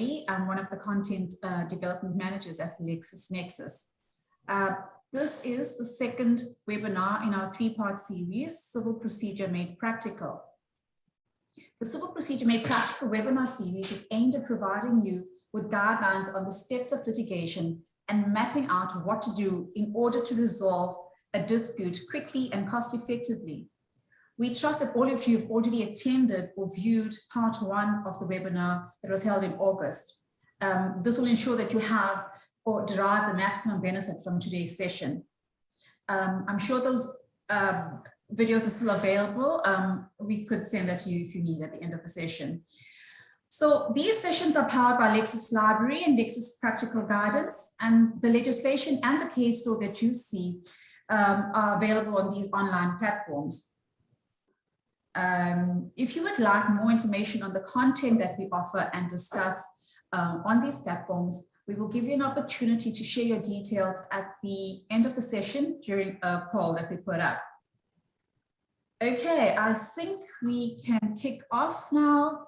I'm one of the content development managers at LexisNexis. This is the second webinar in our three-part series, Civil Procedure Made Practical. The Civil Procedure Made Practical webinar series is aimed at providing you with guidelines on the steps of litigation and mapping out what to do in order to resolve a dispute quickly and cost-effectively. We trust that all of you have already attended or viewed part one of the webinar that was held in August. This will ensure that you have or derive the maximum benefit from today's session. I'm sure those videos are still available. We could send that to you if you need at the end of the session. So these sessions are powered by Lexis Library and Lexis Practical Guidance, and the legislation and the case law that you see are available on these online platforms. If you would like more information on the content that we offer and discuss on these platforms, we will give you an opportunity to share your details at the end of the session during a poll that we put up. Okay, I think we can kick off now.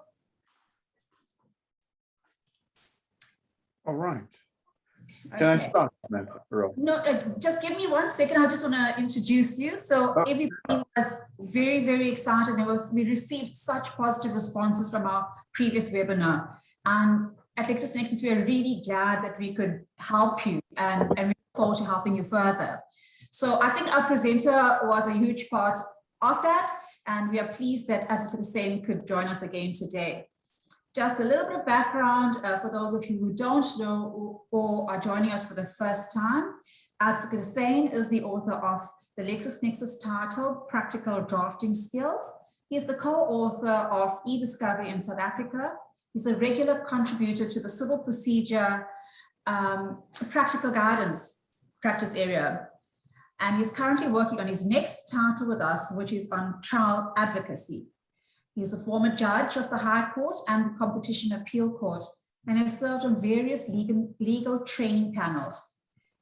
All right. Can I start, Samantha? No, just give me 1 second. I just want to introduce you. So everybody was very, very excited. We received such positive responses from our previous webinar. And at LexisNexis, we are really glad that we could help you and we look forward to helping you further. So I think our presenter was a huge part of that. And we are pleased that Advocate Hussain could join us again today. Just a little bit of background for those of you who don't know or are joining us for the first time. Advocate Hussain is the author of the LexisNexis title, Practical Drafting Skills. He is the co-author of e-Discovery in South Africa. He's a regular contributor to the Civil Procedure Practical Guidance practice area. And he's currently working on his next title with us, which is on trial advocacy. He's a former judge of the High Court and the Competition Appeal Court and has served on various legal training panels,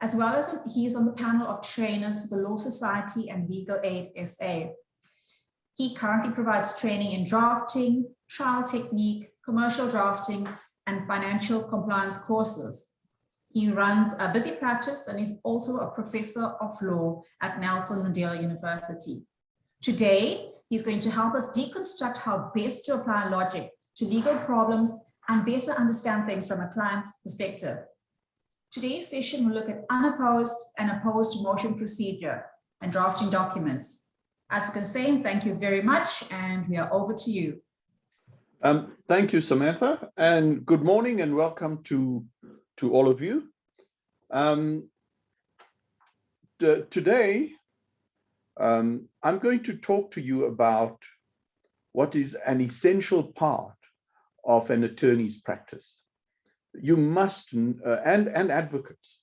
as well as he is on the panel of trainers for the Law Society and Legal Aid SA. He currently provides training in drafting, trial technique, commercial drafting, and financial compliance courses. He runs a busy practice and is also a professor of law at Nelson Mandela University. Today, he's going to help us deconstruct how best to apply logic to legal problems and better understand things from a client's perspective. Today's session will look at unopposed and opposed motion procedure and drafting documents. Advocate Hussain, thank you very much, and we are over to you. Thank you, Samantha, and good morning and welcome to all of you. Today, I'm going to talk to you about what is an essential part of an attorney's practice. You must, and advocates,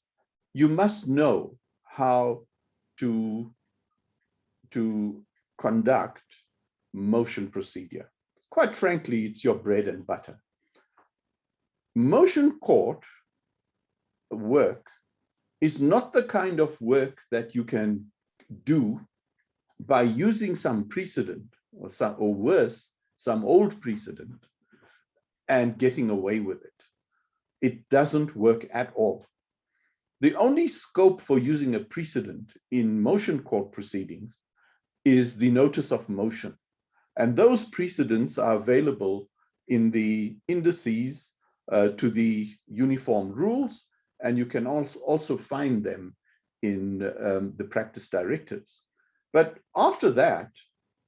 you must know how to conduct motion procedure. Quite frankly, it's your bread and butter. Motion court work is not the kind of work that you can do by using some precedent or worse, some old precedent and getting away with it. It doesn't work at all. The only scope for using a precedent in motion court proceedings is the notice of motion. And those precedents are available in the indices to the uniform rules, and you can also find them in the practice directives. But after that,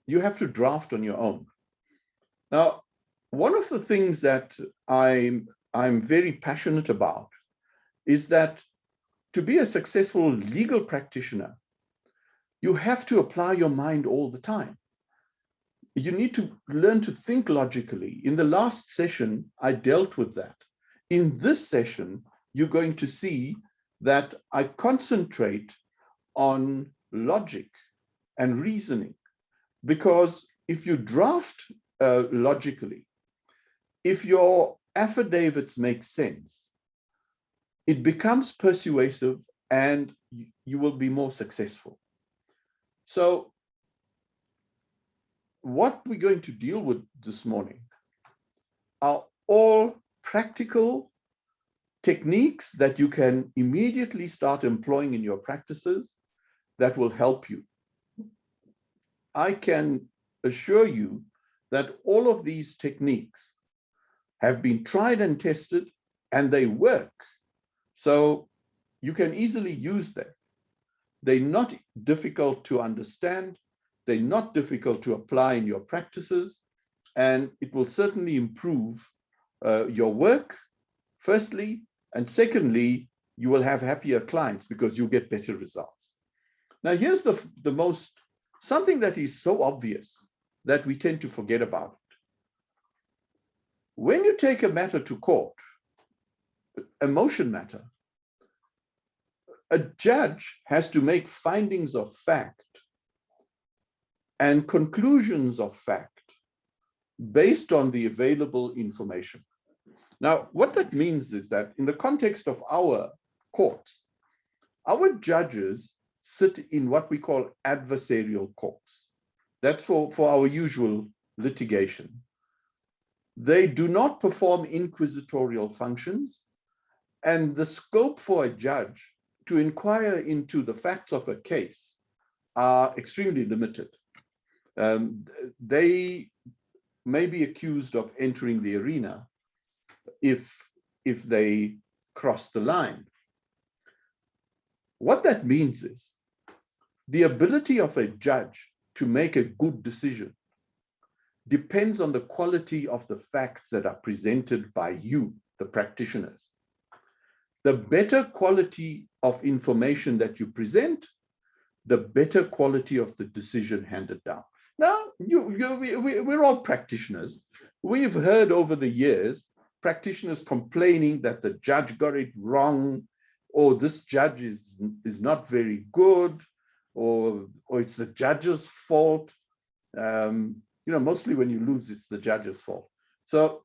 you have to draft on your own. Now, one of the things that I'm very passionate about is that to be a successful legal practitioner, you have to apply your mind all the time. You need to learn to think logically. In the last session, I dealt with that. In this session, you're going to see that I concentrate on logic and reasoning, because if you draft logically, if your affidavits make sense, it becomes persuasive and you will be more successful. So what we're going to deal with this morning are all practical techniques that you can immediately start employing in your practices that will help you. I can assure you that all of these techniques have been tried and tested, and they work. So you can easily use them. They're not difficult to understand. They're not difficult to apply in your practices, and it will certainly improve your work, firstly, and secondly, you will have happier clients because you get better results. Now, here's something that is so obvious that we tend to forget about it. When you take a matter to court, a motion matter, a judge has to make findings of fact and conclusions of fact based on the available information. Now, what that means is that in the context of our courts, our judges sit in what we call adversarial courts. That's for our usual litigation. They do not perform inquisitorial functions, and the scope for a judge to inquire into the facts of a case are extremely limited. They may be accused of entering the arena if they cross the line. What that means is the ability of a judge to make a good decision depends on the quality of the facts that are presented by you, the practitioners. The better quality of information that you present, the better quality of the decision handed down. Now, we're all practitioners. We've heard over the years practitioners complaining that the judge got it wrong, or this judge is not very good, or it's the judge's fault. Mostly when you lose, it's the judge's fault. So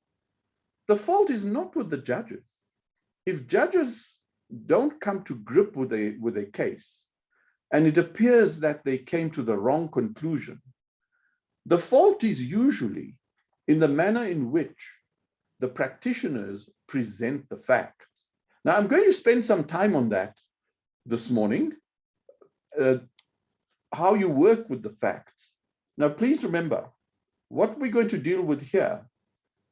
the fault is not with the judges. If judges don't come to grip with a case, and it appears that they came to the wrong conclusion, the fault is usually in the manner in which the practitioners present the facts. Now, I'm going to spend some time on that this morning, how you work with the facts. Now, please remember, what we're going to deal with here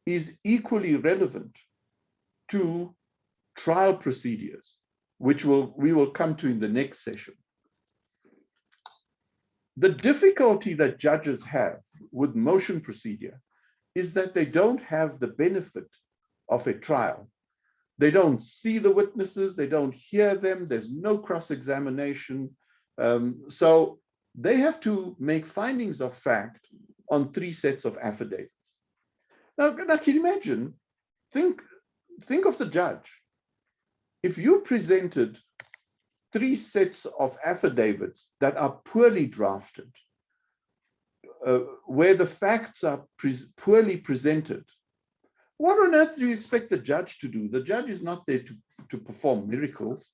is equally relevant to trial procedures, which we will come to in the next session. The difficulty that judges have with motion procedure is that they don't have the benefit of a trial. They don't see the witnesses, they don't hear them, there's no cross-examination. So they have to make findings of fact on 3 sets of affidavits. Now can you imagine, think of the judge. If you presented 3 sets of affidavits that are poorly drafted, where the facts are poorly presented, what on earth do you expect the judge to do? The judge is not there to perform miracles.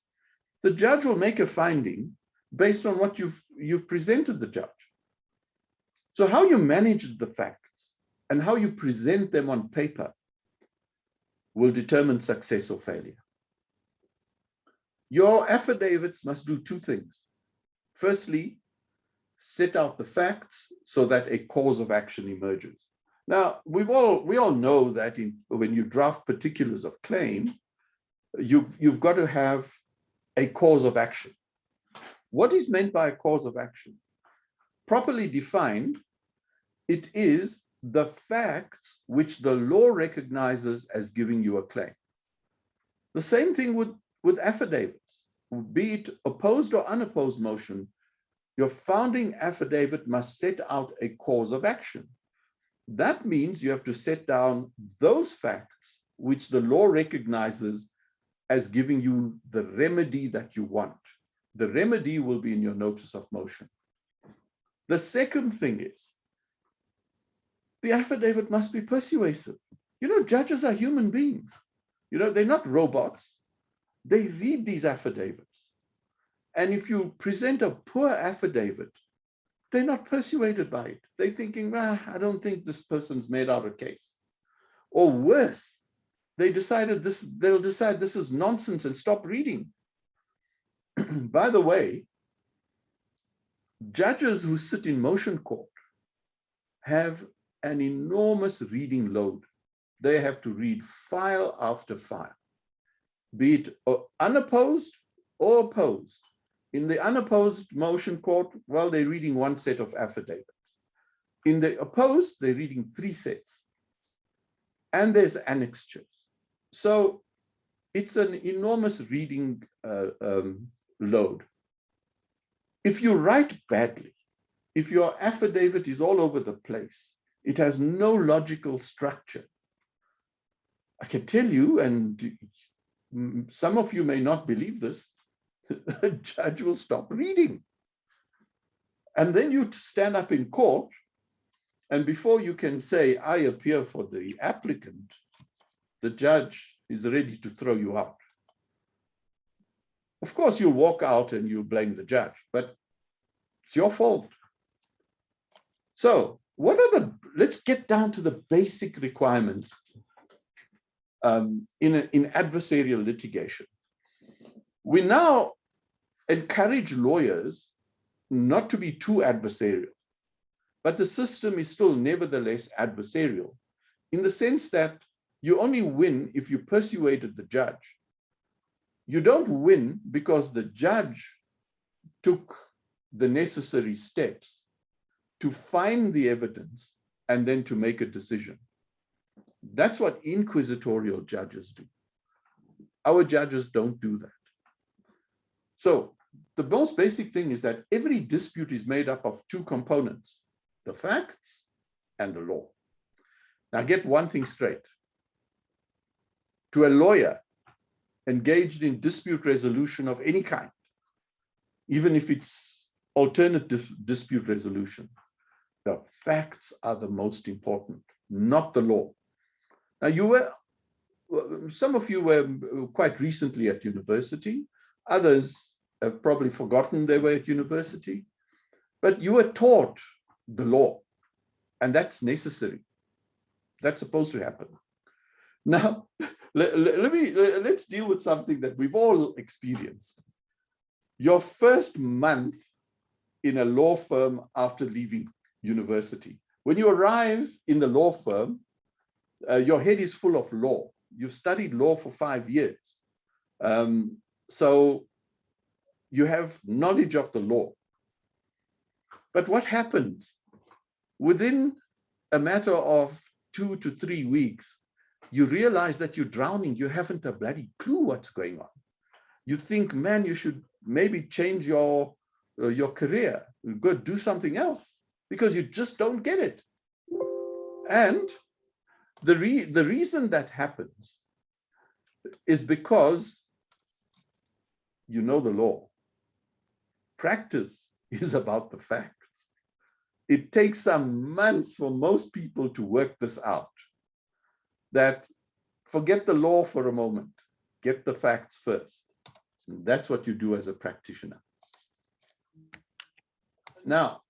The judge will make a finding based on what you've presented the judge. So how you manage the facts and how you present them on paper will determine success or failure. Your affidavits must do 2 things. Firstly, set out the facts so that a cause of action emerges. Now, we all know that when you draft particulars of claim, you've got to have a cause of action. What is meant by a cause of action? Properly defined, it is the facts which the law recognizes as giving you a claim. The same thing with affidavits, be it opposed or unopposed motion. Your founding affidavit must set out a cause of action. That means you have to set down those facts which the law recognizes as giving you the remedy that you want. The remedy will be in your notice of motion. The second thing is, the affidavit must be persuasive. Judges are human beings. They're not robots. They read these affidavits. And if you present a poor affidavit, they're not persuaded by it. They're thinking, I don't think this person's made out a case. Or worse, they'll decide this is nonsense and stop reading. By the way, judges who sit in motion court have an enormous reading load. They have to read file after file, be it unopposed or opposed. In the unopposed motion court, well, they're reading one set of affidavits. In the opposed, they're reading 3 sets. And there's annexures. So it's an enormous reading load. If you write badly, if your affidavit is all over the place, it has no logical structure, I can tell you, and some of you may not believe this, a judge will stop reading. And then you stand up in court, and before you can say, I appear for the applicant, the judge is ready to throw you out. Of course, you'll walk out and you'll blame the judge, but it's your fault. So let's get down to the basic requirements in adversarial litigation. We now encourage lawyers not to be too adversarial, but the system is still nevertheless adversarial in the sense that you only win if you persuaded the judge. You don't win because the judge took the necessary steps to find the evidence and then to make a decision. That's what inquisitorial judges do. Our judges don't do that. So the most basic thing is that every dispute is made up of 2 components, the facts and the law. Now get one thing straight. To a lawyer engaged in dispute resolution of any kind, even if it's alternative dispute resolution, the facts are the most important, not the law. Now some of you were quite recently at university. Others have probably forgotten they were at university, but you were taught the law, and that's necessary. That's supposed to happen. Now, let's deal with something that we've all experienced. Your first month in a law firm after leaving university. When you arrive in the law firm, your head is full of law. You've studied law for 5 years. So you have knowledge of the law. But what happens? Within a matter of 2 to 3 weeks, you realize that you're drowning. You haven't a bloody clue what's going on. You think, man, you should maybe change your career, go do something else, because you just don't get it. And the reason that happens is because you know the law. Practice is about the facts. It takes some months for most people to work this out. That forget the law for a moment, get the facts first. And that's what you do as a practitioner. Now,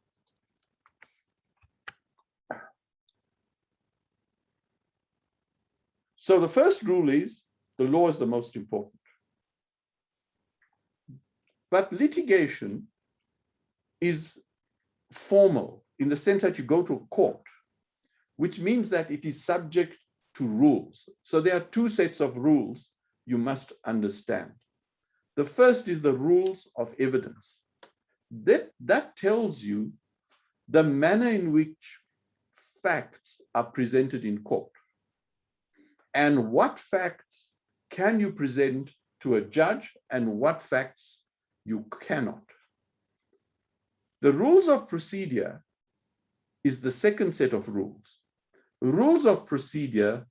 so the first rule is the law is the most important. But litigation is formal in the sense that you go to a court, which means that it is subject to rules. So there are 2 sets of rules you must understand. The first is the rules of evidence. That tells you the manner in which facts are presented in court and what facts can you present to a judge and what facts you cannot. The rules of procedure is the second set of rules. Rules of procedure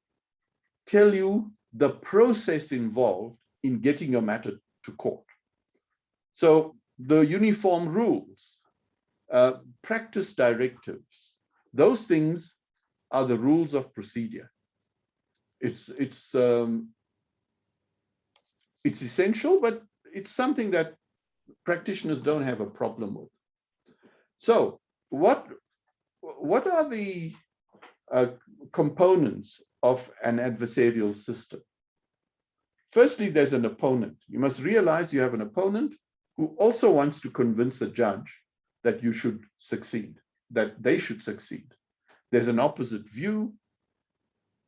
tell you the process involved in getting your matter to court. So the uniform rules, practice directives, those things are the rules of procedure. It's essential, but it's something that practitioners don't have a problem with. So what are the components of an adversarial system? Firstly, there's an opponent. You must realize you have an opponent who also wants to convince the judge that you should succeed, that they should succeed. There's an opposite view.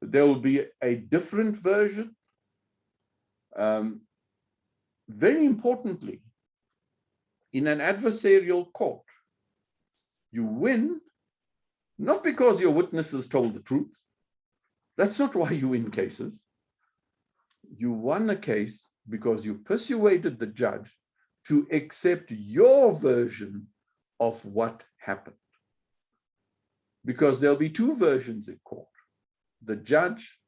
There will be a different version. Very importantly, in an adversarial court, you win not because your witnesses told the truth. That's not why you win cases. You won a case because you persuaded the judge to accept your version of what happened. Because there'll be two versions in court. The judge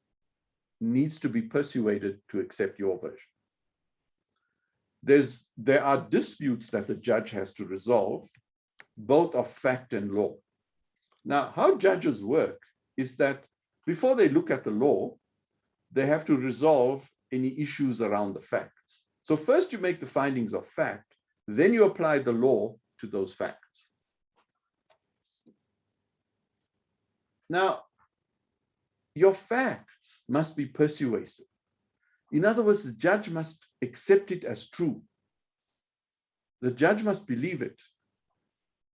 needs to be persuaded to accept your version. There are disputes that the judge has to resolve, both of fact and law. Now, how judges work is that before they look at the law, they have to resolve any issues around the facts. So first you make the findings of fact, then you apply the law to those facts. Now, your facts must be persuasive. In other words, the judge must accept it as true. The judge must believe it.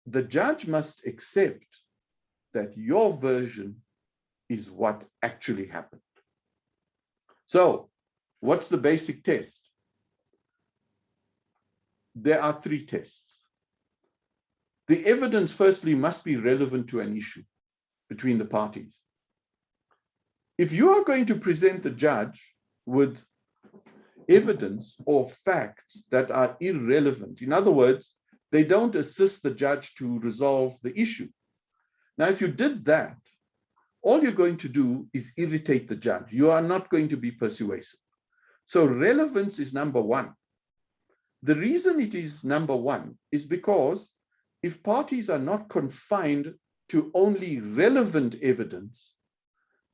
The judge must accept that your version is what actually happened. So, what's the basic test? There are three tests. The evidence, firstly, must be relevant to an issue between the parties. If you are going to present the judge with evidence or facts that are irrelevant, in other words, they don't assist the judge to resolve the issue. Now, if you did that, all you're going to do is irritate the judge. You are not going to be persuasive. So relevance is number one. The reason it is number one is because if parties are not confined to only relevant evidence,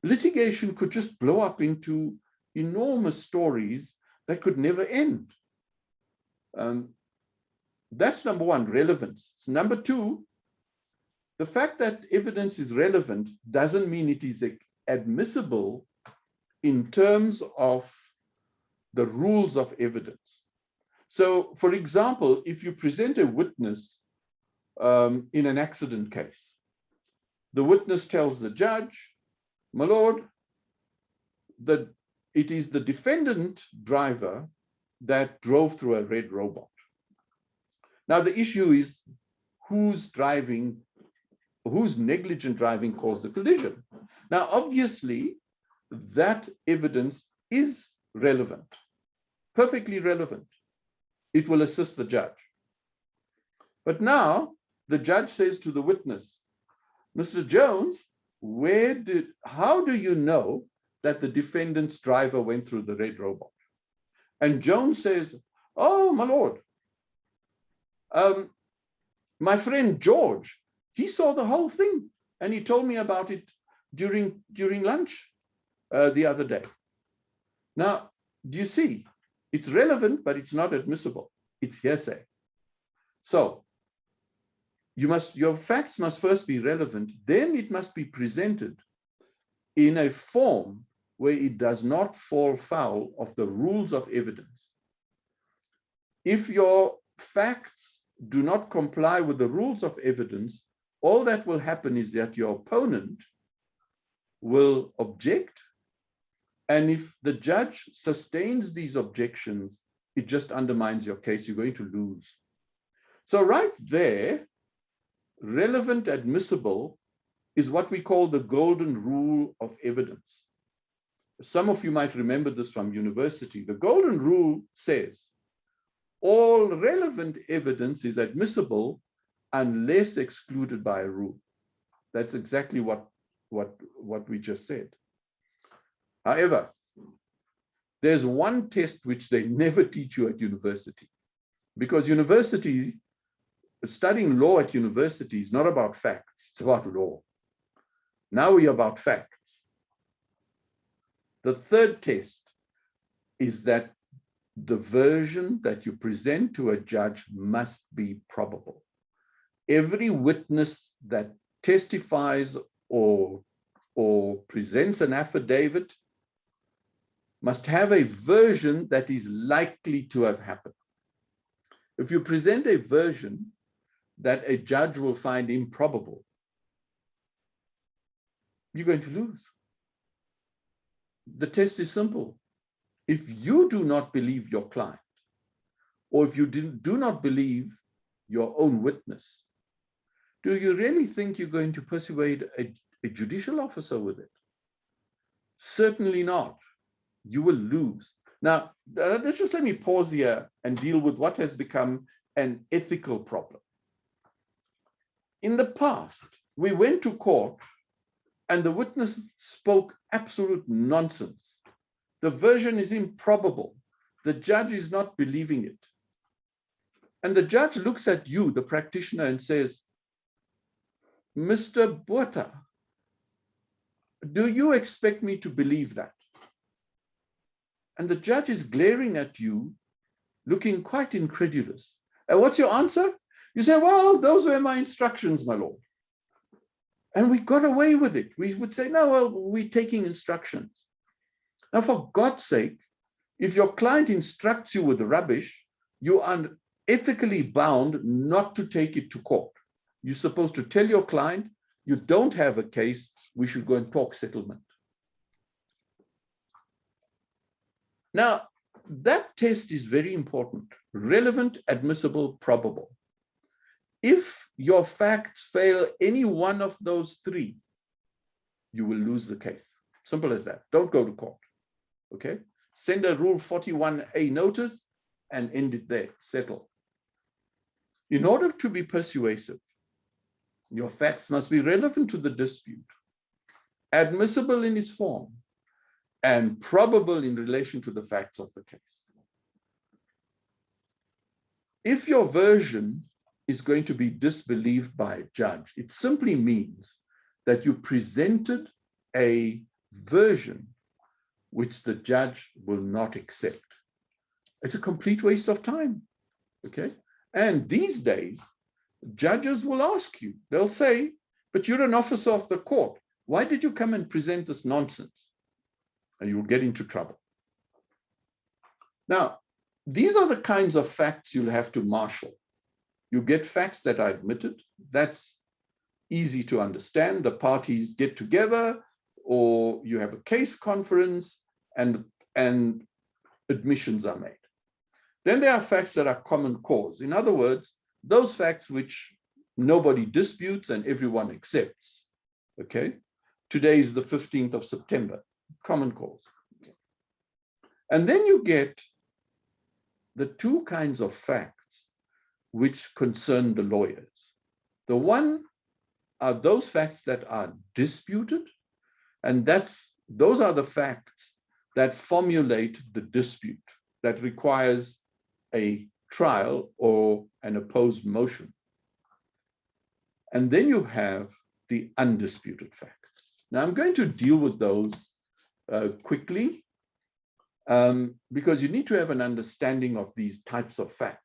litigation could just blow up into enormous stories that could never end. That's number one, relevance. Number two, the fact that evidence is relevant doesn't mean it is admissible in terms of the rules of evidence. So, for example, if you present a witness in an accident case, the witness tells the judge, my lord, that it is the defendant driver that drove through a red robot. Now, the issue is whose negligent driving caused the collision. Now, obviously, that evidence is relevant, perfectly relevant. It will assist the judge. But now, the judge says to the witness, Mr. Jones, how do you know that the defendant's driver went through the red robot? And Jones says, oh, my lord, my friend George, he saw the whole thing and he told me about it during lunch the other day. Now, do you see? It's relevant, but it's not admissible. It's hearsay. So your facts must first be relevant, then it must be presented in a form where it does not fall foul of the rules of evidence. If your facts do not comply with the rules of evidence, all that will happen is that your opponent will object, and if the judge sustains these objections, it just undermines your case. You're going to lose. So right there, relevant admissible is what we call the golden rule of evidence. Some of you might remember this from university. The golden rule says, all relevant evidence is admissible unless excluded by a rule. That's exactly what we just said. However, there's one test which they never teach you at university, because studying law at university is not about facts, it's about law. Now we're about facts. The third test is that the version that you present to a judge must be probable. Every witness that testifies or presents an affidavit must have a version that is likely to have happened. If you present a version that a judge will find improbable, you're going to lose. The test is simple. If you do not believe your client, or if you do not believe your own witness, do you really think you're going to persuade a judicial officer with it? Certainly not. You will lose. Now, let's just let me pause here and deal with what has become an ethical problem. In the past, we went to court and the witness spoke absolute nonsense. The version is improbable. The judge is not believing it. And the judge looks at you, the practitioner, and says, Mr. Botha, do you expect me to believe that? And the judge is glaring at you, looking quite incredulous. And what's your answer? You say, well, those were my instructions, my lord. And we got away with it. We would say, no, well, we're taking instructions. Now, for God's sake, if your client instructs you with rubbish, you are ethically bound not to take it to court. You're supposed to tell your client, you don't have a case, we should go and talk settlement. Now, that test is very important. Relevant, admissible, probable. If your facts fail any one of those three, you will lose the case. Simple as that. Don't go to court. Okay? Send a Rule 41A notice and end it there. Settle. In order to be persuasive, your facts must be relevant to the dispute, admissible in its form, and probable in relation to the facts of the case. If your version is going to be disbelieved by a judge, it simply means that you presented a version which the judge will not accept. It's a complete waste of time, okay? And these days, judges will ask you, they'll say, but you're an officer of the court. Why did you come and present this nonsense? And you'll get into trouble. Now, these are the kinds of facts you'll have to marshal. You get facts that are admitted. That's easy to understand. The parties get together, or you have a case conference, and admissions are made. Then there are facts that are common cause. In other words, those facts which nobody disputes and everyone accepts. Okay? Today is the 15th of September. Common cause. Okay. And then you get the two kinds of facts which concern the lawyers. The one are those facts that are disputed, and those are the facts that formulate the dispute that requires a trial or an opposed motion. And then you have the undisputed facts. Now I'm going to deal with those quickly because you need to have an understanding of these types of facts.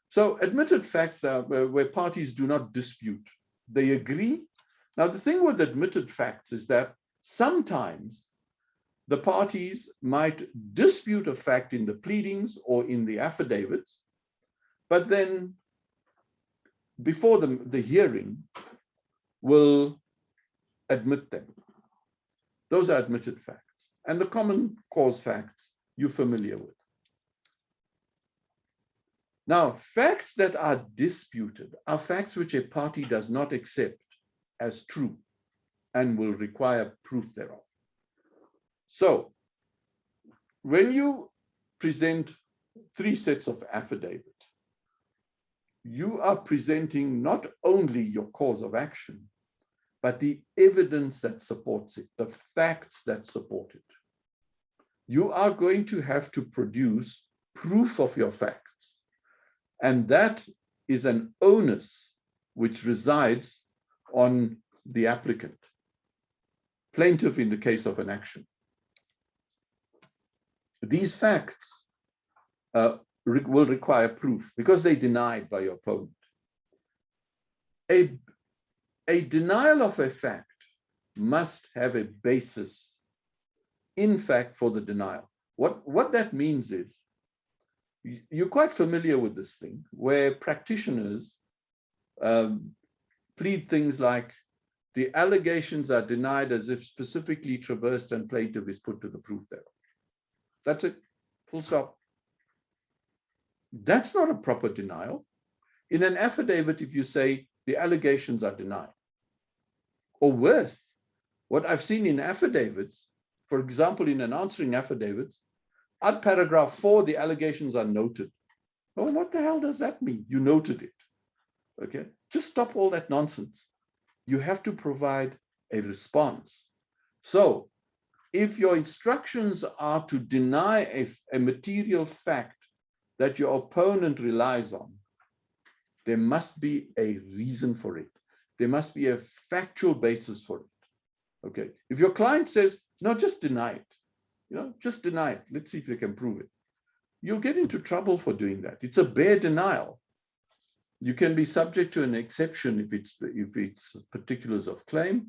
So admitted facts are where parties do not dispute. They agree. Now the thing with admitted facts is that sometimes the parties might dispute a fact in the pleadings or in the affidavits, but then before the hearing will admit them. Those are admitted facts. And the common cause facts you're familiar with. Now, facts that are disputed are facts which a party does not accept as true and will require proof thereof. So, when you present 3 sets of affidavit, you are presenting not only your cause of action, but the evidence that supports it, the facts that support it. You are going to have to produce proof of your facts. And that is an onus which resides on the applicant, plaintiff in the case of an action. These facts will require proof because they're denied by your opponent. A denial of a fact must have a basis in fact for the denial. What that means is, you're quite familiar with this thing, where practitioners plead things like, the allegations are denied as if specifically traversed and plaintiff is put to the proof thereof. That's it, full stop. That's not a proper denial. In an affidavit, if you say the allegations are denied, or worse, what I've seen in affidavits, for example, in an answering affidavits, at paragraph 4, the allegations are noted. Well, what the hell does that mean? You noted it. Okay, just stop all that nonsense. You have to provide a response. So if your instructions are to deny a material fact that your opponent relies on, there must be a reason for it. There must be a factual basis for it. Okay, if your client says, no, just deny it, just deny it, let's see if they can prove it, you'll get into trouble for doing that. It's a bare denial. You can be subject to an exception if it's particulars of claim.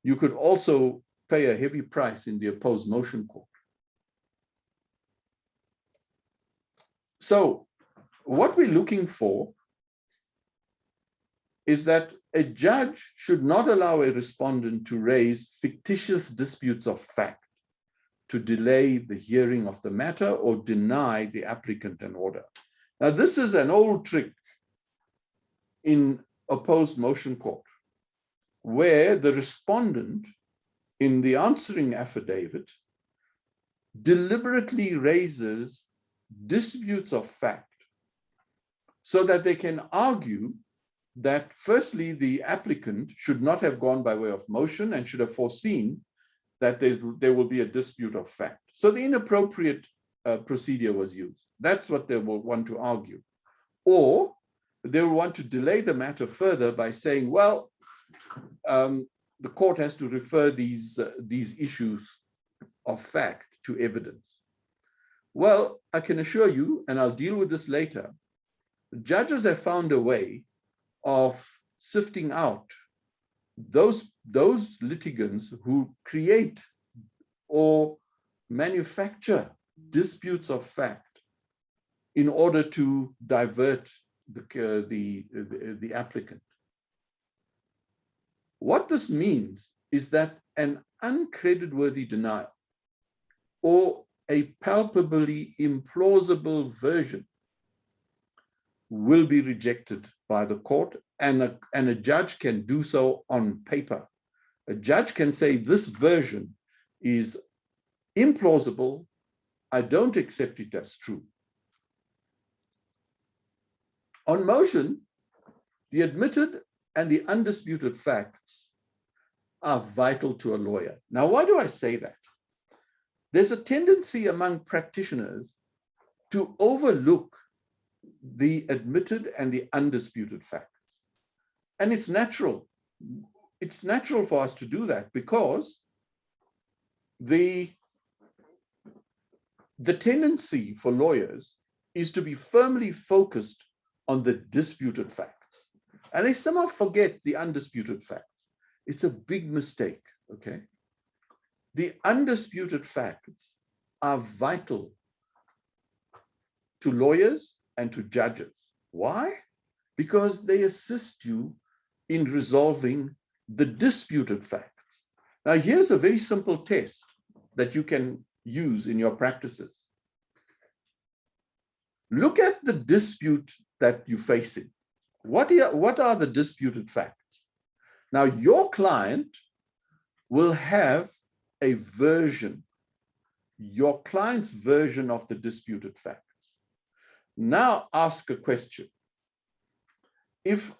You could also pay a heavy price in the opposed motion court. So what we're looking for is that a judge should not allow a respondent to raise fictitious disputes of fact to delay the hearing of the matter or deny the applicant an order. Now, this is an old trick in opposed motion court, where the respondent in the answering affidavit deliberately raises disputes of fact so that they can argue that, firstly, the applicant should not have gone by way of motion and should have foreseen that there will be a dispute of fact. So the inappropriate procedure was used. That's what they will want to argue. Or they will want to delay the matter further by saying, well, the court has to refer these issues of fact to evidence. Well, I can assure you, and I'll deal with this later, judges have found a way of sifting out those litigants who create or manufacture disputes of fact in order to divert the applicant. What this means is that an uncreditworthy denial or a palpably implausible version will be rejected by the court, and a judge can do so on paper. A judge can say, this version is implausible, I don't accept it as true. On motion, the admitted and the undisputed facts are vital to a lawyer. Now, why do I say that? There's a tendency among practitioners to overlook the admitted and the undisputed facts. And it's natural. It's natural for us to do that because the tendency for lawyers is to be firmly focused on the disputed facts. And they somehow forget the undisputed facts. It's a big mistake, okay? The undisputed facts are vital to lawyers and to judges. Why? Because they assist you in resolving the disputed facts. Now, here's a very simple test that you can use in your practices. Look at the dispute that you're facing. What are the disputed facts? Now, your client will have a version, your client's version of the disputed facts. Now ask a question. If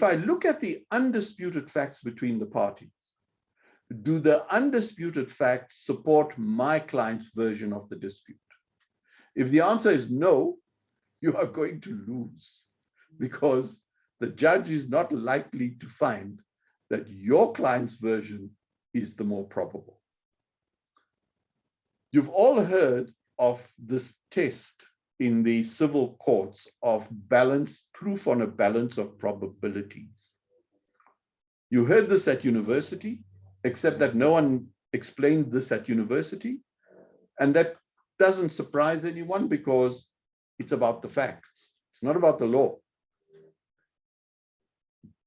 I look at the undisputed facts between the parties, do the undisputed facts support my client's version of the dispute? If the answer is no, you are going to lose because the judge is not likely to find that your client's version is the more probable. You've all heard of this test in the civil courts of proof on a balance of probabilities. You heard this at university, except that no one explained this at university, and that doesn't surprise anyone because it's about the facts. It's not about the law.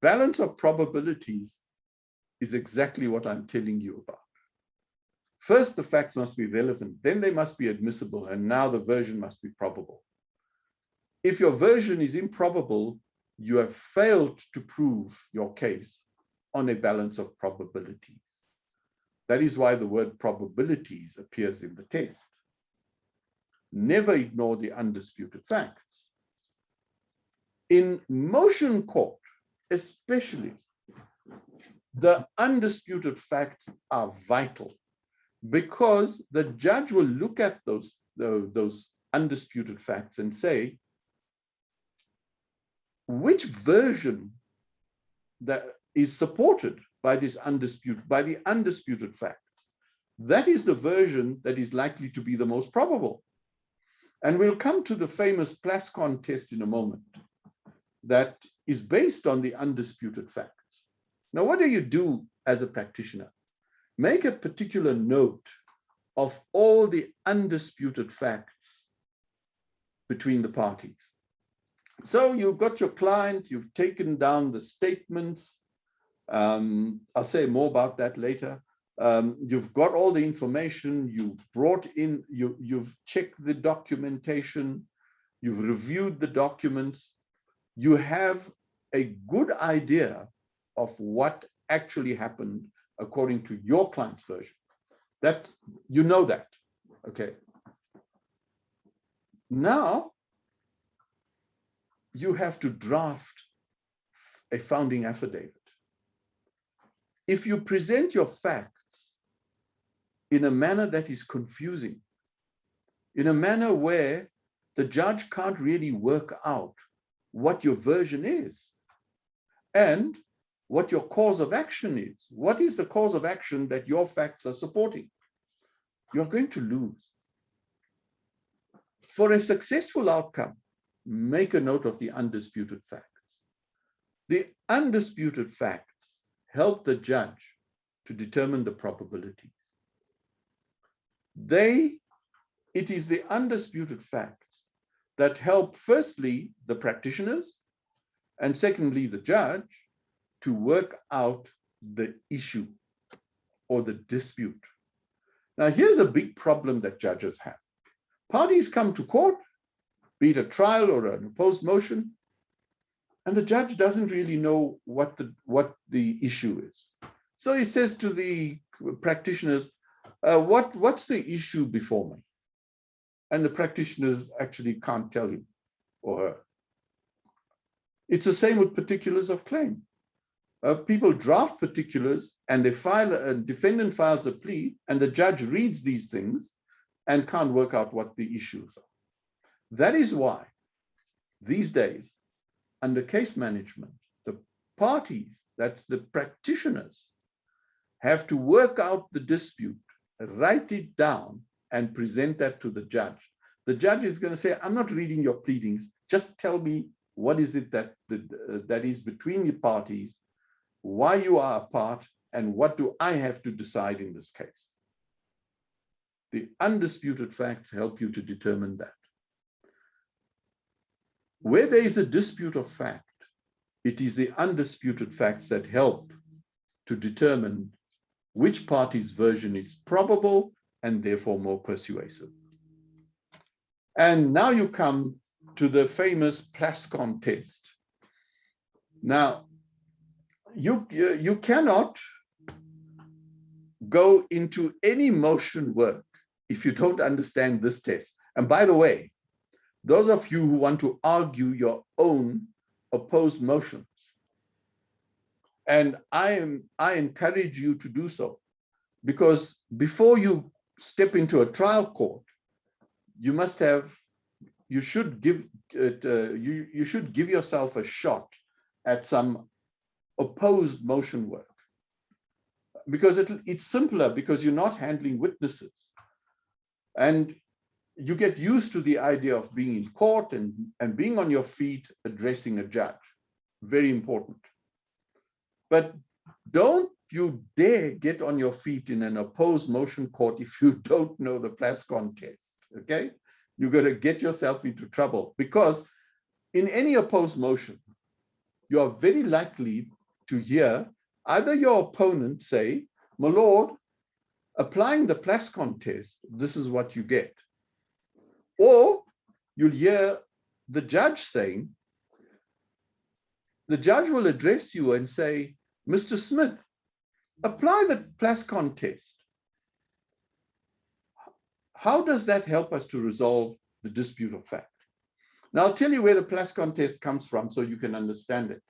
Balance of probabilities is exactly what I'm telling you about. First, the facts must be relevant, then they must be admissible, and now the version must be probable. If your version is improbable, you have failed to prove your case on a balance of probabilities. That is why the word probabilities appears in the test. Never ignore the undisputed facts. In motion court, especially, the undisputed facts are vital because the judge will look at those undisputed facts and say, which version that is supported by the undisputed facts? That is the version that is likely to be the most probable. And we'll come to the famous Plascon test in a moment that is based on the undisputed facts. Now, what do you do as a practitioner? Make a particular note of all the undisputed facts between the parties. So you've got your client, you've taken down the statements. I'll say more about that later. You've got all the information, you've brought in, you've checked the documentation, you've reviewed the documents. You have a good idea of what actually happened according to your client's version. You know that, okay? Now, you have to draft a founding affidavit. If you present your facts in a manner that is confusing, in a manner where the judge can't really work out what your version is and what your cause of action is, what is the cause of action that your facts are supporting, you're going to lose. For a successful outcome, make a note of the undisputed facts. The undisputed facts help the judge to determine the probabilities. It is the undisputed facts that help, firstly, the practitioners, and secondly, the judge, to work out the issue or the dispute. Now, here's a big problem that judges have. Parties come to court, be it a trial or an opposed motion, and the judge doesn't really know what the issue is. So he says to the practitioners, what's the issue before me? And the practitioners actually can't tell him or her. It's the same with particulars of claim. People draft particulars and a defendant files a plea, and the judge reads these things and can't work out what the issues are. That is why these days, under case management, the parties, that's the practitioners, have to work out the dispute, write it down, and present that to the judge. The judge is going to say, I'm not reading your pleadings, just tell me what is it that is between the parties, why you are apart, and what do I have to decide in this case. The undisputed facts help you to determine that. Where there is a dispute of fact, it is the undisputed facts that help to determine which party's version is probable and therefore more persuasive. And now you come to the famous Plascon test. Now, you cannot go into any motion work if you don't understand this test. And by the way, those of you who want to argue your own opposed motions, and I encourage you to do so, because before you step into a trial court, you should give yourself a shot at some opposed motion work, because it's simpler, because you're not handling witnesses, and you get used to the idea of being in court and being on your feet addressing a judge. Very important. But don't you dare get on your feet in an opposed motion court if you don't know the Plascon test, okay? You're going to get yourself into trouble, because in any opposed motion, you are very likely to hear either your opponent say, my lord, applying the Plascon test, this is what you get. Or you'll hear the judge saying, the judge will address you and say, Mr. Smith, apply the Plascon test. How does that help us to resolve the dispute of fact? Now, I'll tell you where the Plascon test comes from so you can understand it.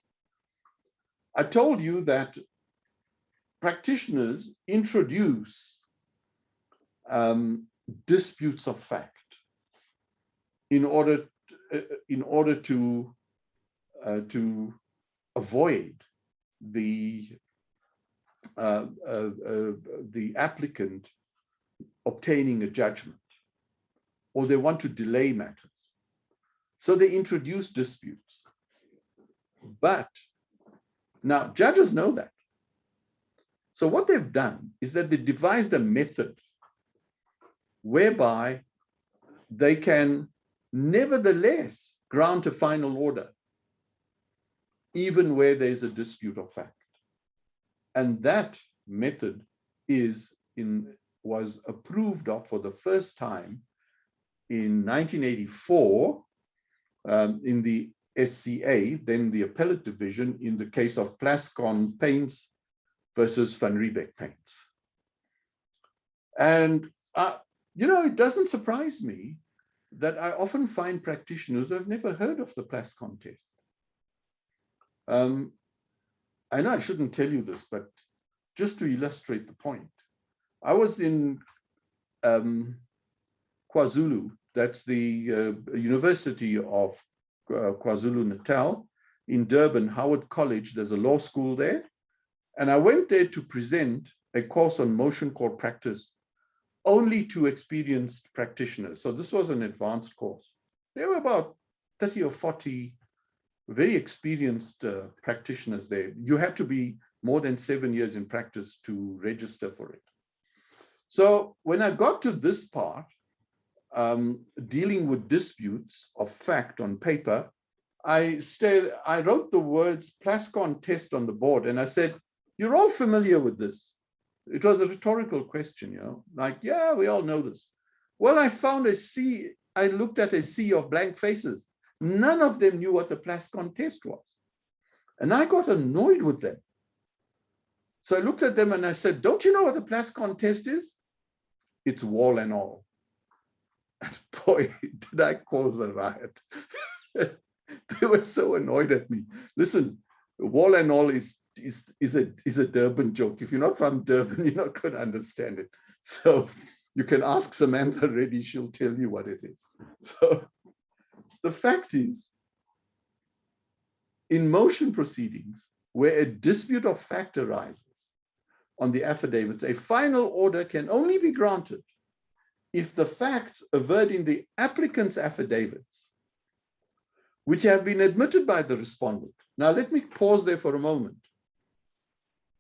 I told you that practitioners introduce disputes of fact in order to avoid the applicant obtaining a judgment, or they want to delay matters. So they introduce disputes. But now judges know that. So what they've done is that they devised a method whereby they can nevertheless grant a final order, even where there's a dispute of fact. And that method was approved of for the first time in 1984 in the SCA, then the appellate division, in the case of Plascon Paints versus Van Riebeck Paints. And, you know, it doesn't surprise me that I often find practitioners who have never heard of the Plascon test. I know I shouldn't tell you this, but just to illustrate the point, I was in KwaZulu, that's the University of KwaZulu-Natal, in Durban, Howard College. There's a law school there. And I went there to present a course on motion court practice only to experienced practitioners. So this was an advanced course. There were about 30 or 40 very experienced practitioners there. You had to be more than 7 years in practice to register for it. So when I got to this part, dealing with disputes of fact on paper, I wrote the words Plascon test on the board, and I said, you're all familiar with this. It was a rhetorical question, you know, like, yeah, we all know this. Well, I found a sea, I looked at a sea of blank faces. None of them knew what the Plascon test was. And I got annoyed with them. So I looked at them and I said, don't you know what the Plascon test is? It's wall and all. And boy, did I cause a riot. They were so annoyed at me. Listen, wall and all is a Durban joke. If you're not from Durban, you're not going to understand it. So you can ask Samantha Reddy, she'll tell you what it is. So the fact is, in motion proceedings, where a dispute of fact arises on the affidavits, a final order can only be granted if the facts averred in the applicant's affidavits, which have been admitted by the respondent. Now, let me pause there for a moment.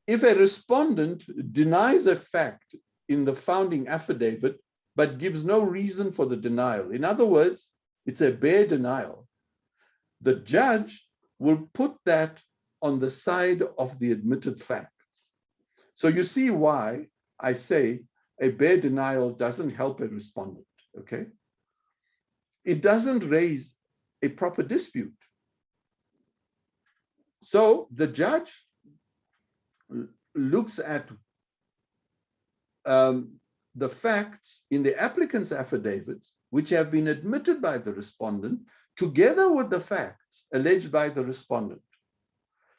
If a respondent denies a fact in the founding affidavit, but gives no reason for the denial, in other words, it's a bare denial, the judge will put that on the side of the admitted facts. So you see why I say a bare denial doesn't help a respondent, okay? It doesn't raise a proper dispute. So the judge looks at the facts in the applicant's affidavits, which have been admitted by the respondent, together with the facts alleged by the respondent.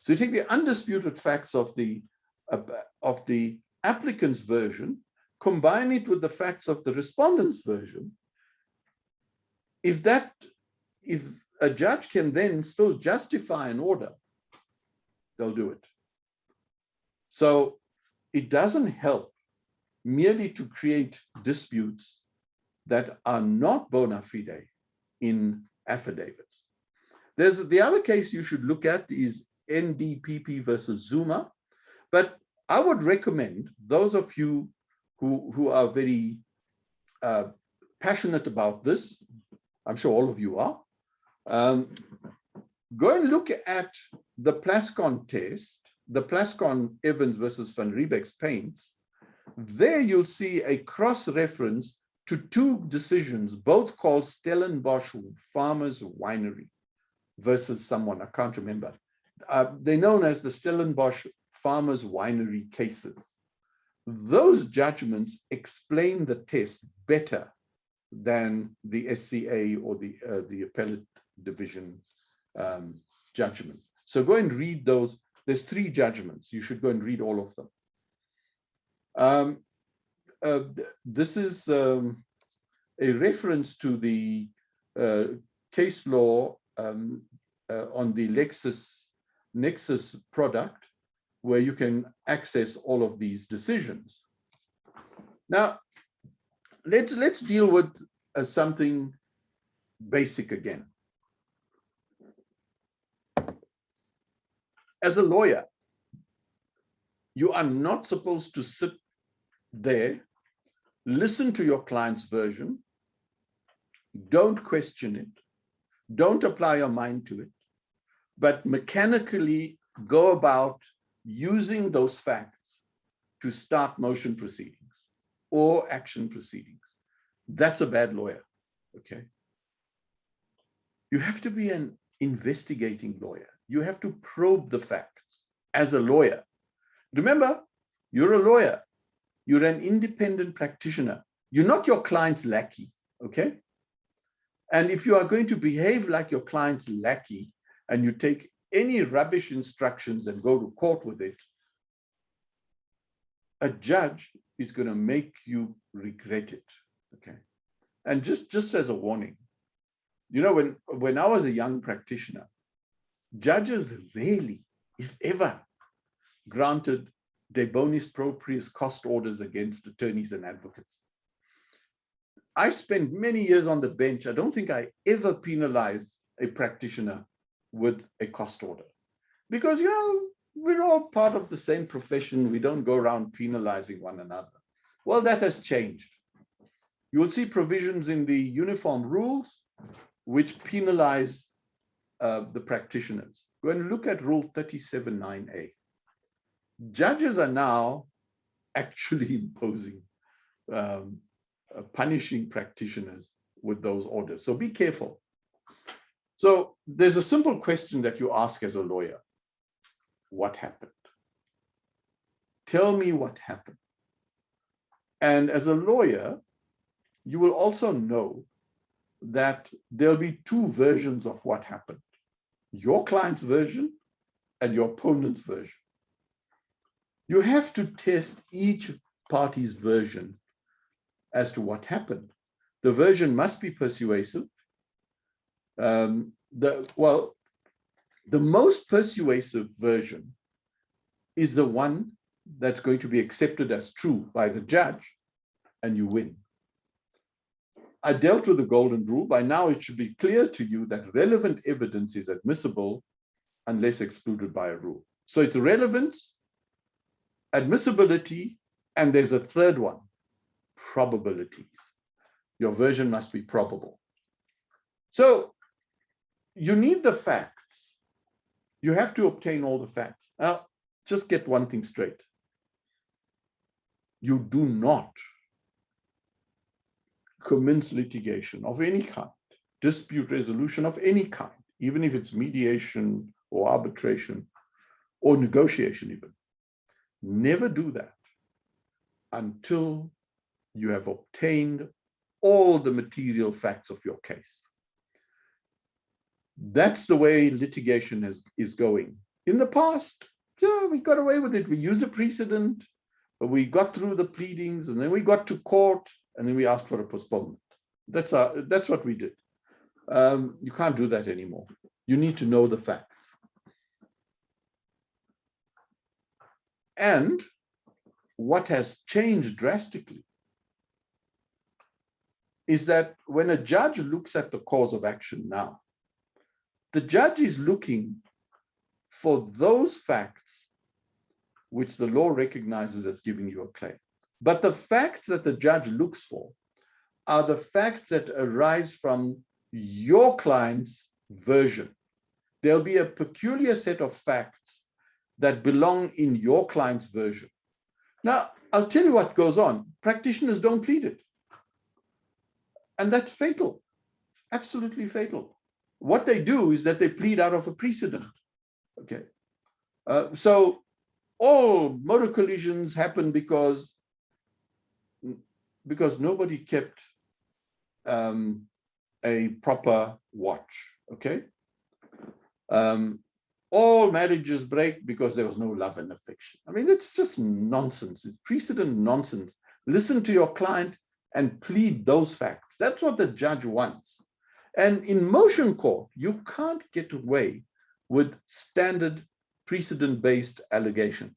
So you take the undisputed facts of the applicant's version, combine it with the facts of the respondent's version. If a judge can then still justify an order, they'll do it. So it doesn't help merely to create disputes that are not bona fide in affidavits. There's the other case you should look at is Ndpp versus Zuma. But I would recommend those of you who are very passionate about this, I'm sure all of you are, go and look at the Plascon test, the Plascon Evans versus Van Riebeck's paints. There you'll see a cross-reference to two decisions, both called Stellenbosch Farmers Winery versus someone, I can't remember. They're known as the Stellenbosch Farmers Winery cases. Those judgments explain the test better than the SCA or the appellate division judgment. So go and read those. There's 3 judgments. You should go and read all of them. This is a reference to the case law on the LexisNexis product, where you can access all of these decisions. Now, let's deal with something basic again. As a lawyer, you are not supposed to sit there, listen to your client's version, don't question it, don't apply your mind to it, but mechanically go about using those facts to start motion proceedings or action proceedings. That's a bad lawyer, okay? You have to be an investigating lawyer. You have to probe the facts as a lawyer. Remember, you're a lawyer. You're an independent practitioner. You're not your client's lackey, okay? And if you are going to behave like your client's lackey and you take any rubbish instructions and go to court with it, a judge is going to make you regret it, okay? And just as a warning, you know, when I was a young practitioner, judges rarely, if ever, granted de bonis proprius cost orders against attorneys and advocates. I spent many years on the bench. I don't think I ever penalized a practitioner with a cost order, because, you know, we're all part of the same profession. We don't go around penalizing one another. Well, that has changed. You will see provisions in the uniform rules which penalize the practitioners. Go and look at Rule 37(9)(a). Judges are now actually imposing, punishing practitioners with those orders. So be careful. So there's a simple question that you ask as a lawyer. What happened? Tell me what happened. And as a lawyer, you will also know that there'll be 2 versions of what happened: your client's version and your opponent's version. You have to test each party's version as to what happened. The version must be persuasive. The most persuasive version is the one that's going to be accepted as true by the judge, and you win. I dealt with the golden rule. By now, it should be clear to you that relevant evidence is admissible unless excluded by a rule. So it's relevance, admissibility, and there's a third one: probabilities. Your version must be probable. So you need the facts. You have to obtain all the facts. Now, just get one thing straight. You do not commence litigation of any kind, dispute resolution of any kind, even if it's mediation or arbitration or negotiation even. Never do that until you have obtained all the material facts of your case. That's the way litigation is going. In the past, yeah, we got away with it. We used a precedent, but we got through the pleadings, and then we got to court, and then we asked for a postponement. That's what we did. You can't do that anymore. You need to know the facts. And what has changed drastically is that when a judge looks at the cause of action now, the judge is looking for those facts which the law recognizes as giving you a claim. But the facts that the judge looks for are the facts that arise from your client's version. There'll be a peculiar set of facts that belong in your client's version. Now, I'll tell you what goes on. Practitioners don't plead it. And that's fatal, absolutely fatal. What they do is that they plead out of a precedent, okay? So all motor collisions happen because nobody kept a proper watch, okay? All marriages break because there was no love and affection. I mean, it's just nonsense. It's precedent nonsense. Listen to your client and plead those facts. That's what the judge wants. And in motion court, you can't get away with standard precedent-based allegations.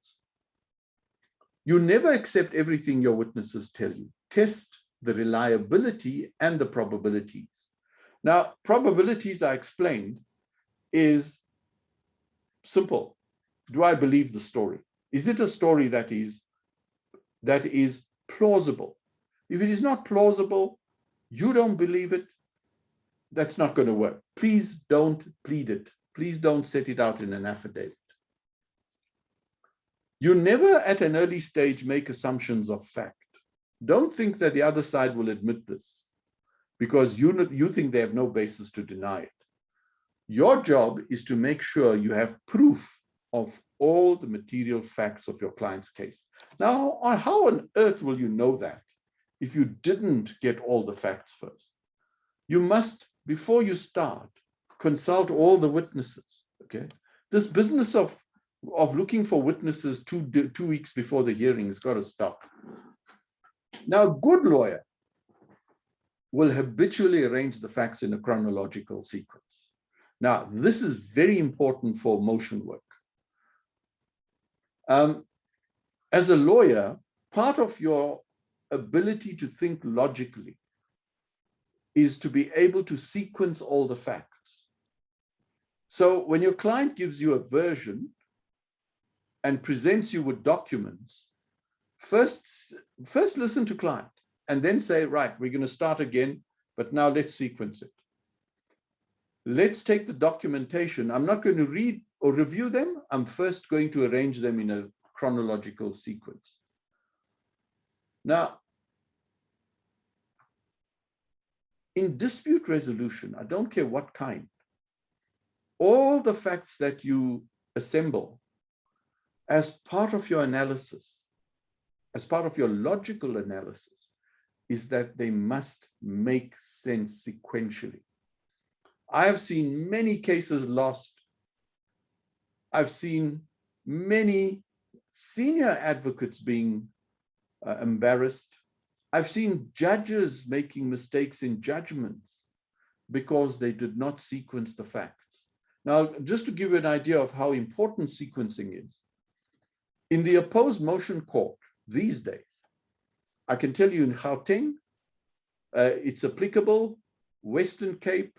You never accept everything your witnesses tell you. Test the reliability and the probabilities. Now, probabilities, I explained, is simple. Do I believe the story? Is it a story that is plausible? If it is not plausible, you don't believe it, that's not going to work. Please don't plead it. Please don't set it out in an affidavit. You never at an early stage make assumptions of fact. Don't think that the other side will admit this because you think they have no basis to deny it. Your job is to make sure you have proof of all the material facts of your client's case. Now, how on earth will you know that if you didn't get all the facts first? You must, before you start, consult all the witnesses, okay? This business of looking for witnesses two weeks before the hearing has got to stop. Now, a good lawyer will habitually arrange the facts in a chronological sequence. Now, this is very important for motion work. As a lawyer, part of your ability to think logically is to be able to sequence all the facts. So when your client gives you a version and presents you with documents, first listen to client and then say, right, we're going to start again, but now let's sequence it. Let's take the documentation. I'm not going to read or review them. I'm first going to arrange them in a chronological sequence. Now, in dispute resolution, I don't care what kind, all the facts that you assemble as part of your analysis, as part of your logical analysis, is that they must make sense sequentially. I have seen many cases lost. I've seen many senior advocates being embarrassed. I've seen judges making mistakes in judgments because they did not sequence the facts. Now, just to give you an idea of how important sequencing is, in the opposed motion court these days, I can tell you in Gauteng, it's applicable, Western Cape,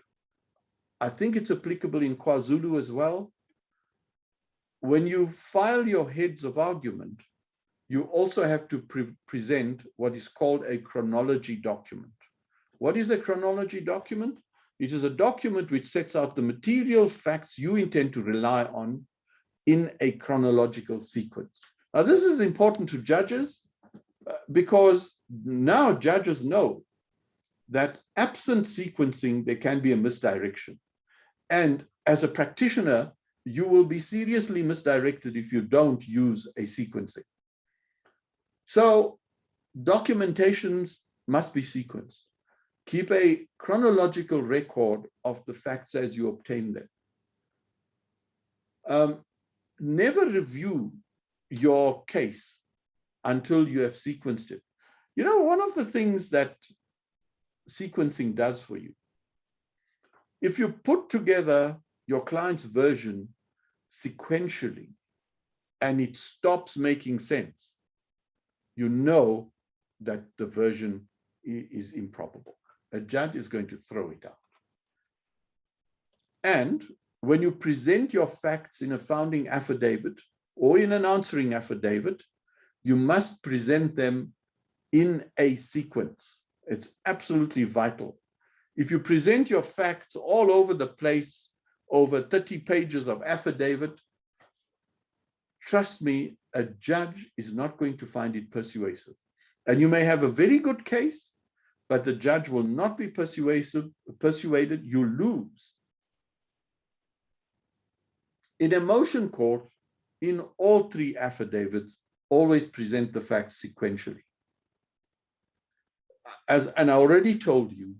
I think it's applicable in KwaZulu as well. When you file your heads of argument, you also have to present what is called a chronology document. What is a chronology document? It is a document which sets out the material facts you intend to rely on in a chronological sequence. Now, this is important to judges because now judges know that absent sequencing, there can be a misdirection. And as a practitioner, you will be seriously misdirected if you don't use a sequencing. So documentations must be sequenced. Keep a chronological record of the facts as you obtain them. Never review your case until you have sequenced it. You know, one of the things that sequencing does for you, if you put together your client's version sequentially and it stops making sense, you know that the version is improbable. A judge is going to throw it out. And when you present your facts in a founding affidavit or in an answering affidavit, you must present them in a sequence. It's absolutely vital. If you present your facts all over the place, over 30 pages of affidavit, trust me, a judge is not going to find it persuasive. And you may have a very good case, but the judge will not be persuaded, you lose. In a motion court, in all three affidavits, always present the facts sequentially. And I already told you,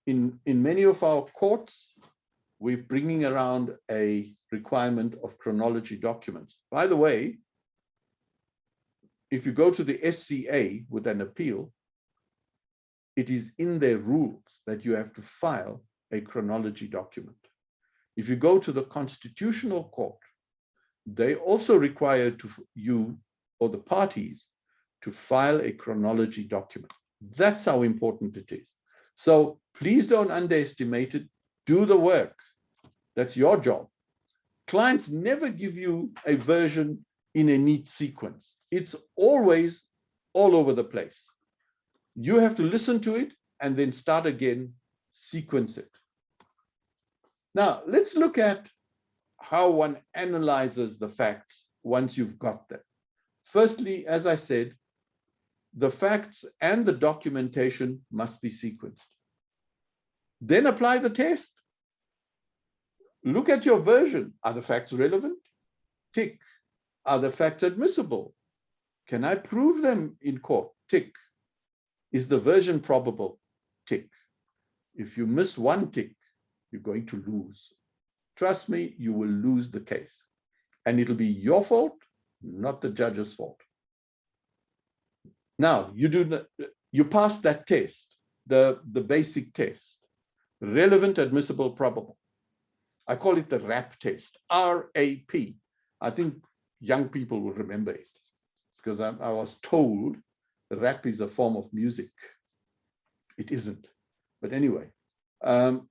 in many of our courts, we're bringing around a requirement of chronology documents. By the way, if you go to the SCA with an appeal, it is in their rules that you have to file a chronology document. If you go to the Constitutional Court, they also require you or the parties to file a chronology document. That's how important it is. So please don't underestimate it. Do the work. That's your job. Clients never give you a version in a neat sequence. It's always all over the place. You have to listen to it and then start again, sequence it. Now, let's look at how one analyzes the facts once you've got them. Firstly, as I said, the facts and the documentation must be sequenced. Then apply the test. Look at your version. Are the facts relevant? Tick. Are the facts admissible? Can I prove them in court? Tick. Is the version probable? Tick. If you miss one tick, you're going to lose. Trust me, you will lose the case. And it'll be your fault, not the judge's fault. Now, you pass that test, the basic test. Relevant, admissible, probable. I call it the RAP test, R-A-P. I think young people will remember it because I was told the rap is a form of music. It isn't. But anyway, now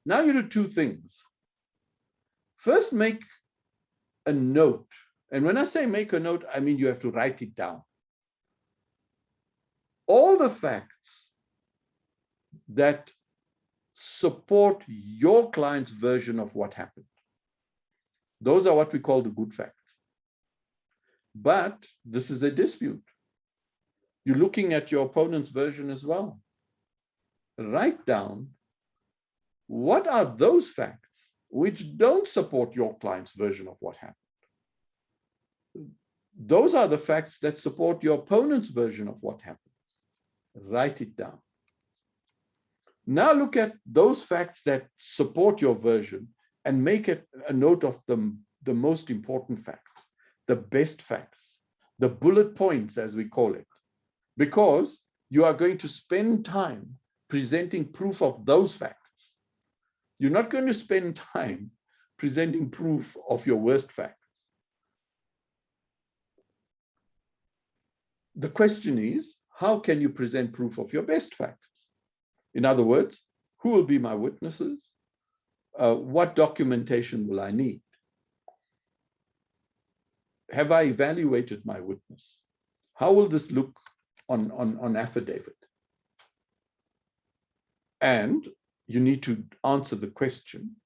you do two things. First, make a note. And when I say make a note, I mean you have to write it down. All the facts that support your client's version of what happened. Those are what we call the good facts. But this is a dispute. You're looking at your opponent's version as well. Write down what are those facts which don't support your client's version of what happened. Those are the facts that support your opponent's version of what happened. Write it down. Now look at those facts that support your version and make a note of them, the most important facts, the best facts, the bullet points, as we call it, because you are going to spend time presenting proof of those facts. You're not going to spend time presenting proof of your worst facts. The question is, how can you present proof of your best facts? In other words, who will be my witnesses? What documentation will I need? Have I evaluated my witness? How will this look on affidavit? And you need to answer the question,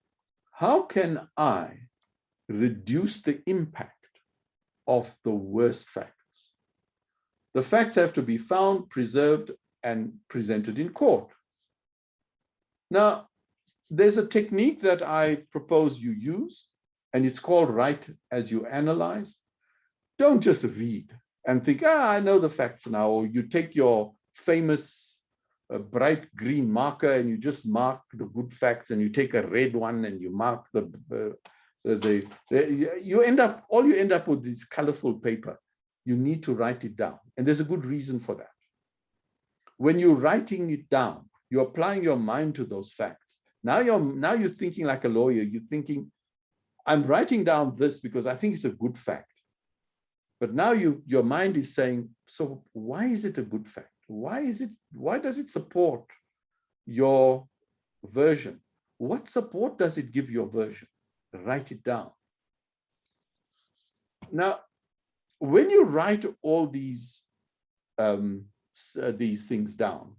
how can I reduce the impact of the worst facts? The facts have to be found, preserved, and presented in court. Now, there's a technique that I propose you use, and it's called write as you analyze. Don't just read and think, I know the facts now, or you take your famous bright green marker and you just mark the good facts, and you take a red one and you mark you end up with this colorful paper. You need to write it down, and there's a good reason for that. When you're writing it down, you're applying your mind to those facts. Now you're thinking like a lawyer. You're thinking, I'm writing down this because I think it's a good fact. But now your mind is saying, so why is it a good fact? Why does it support your version? What support does it give your version? Write it down. Now, when you write all these things down,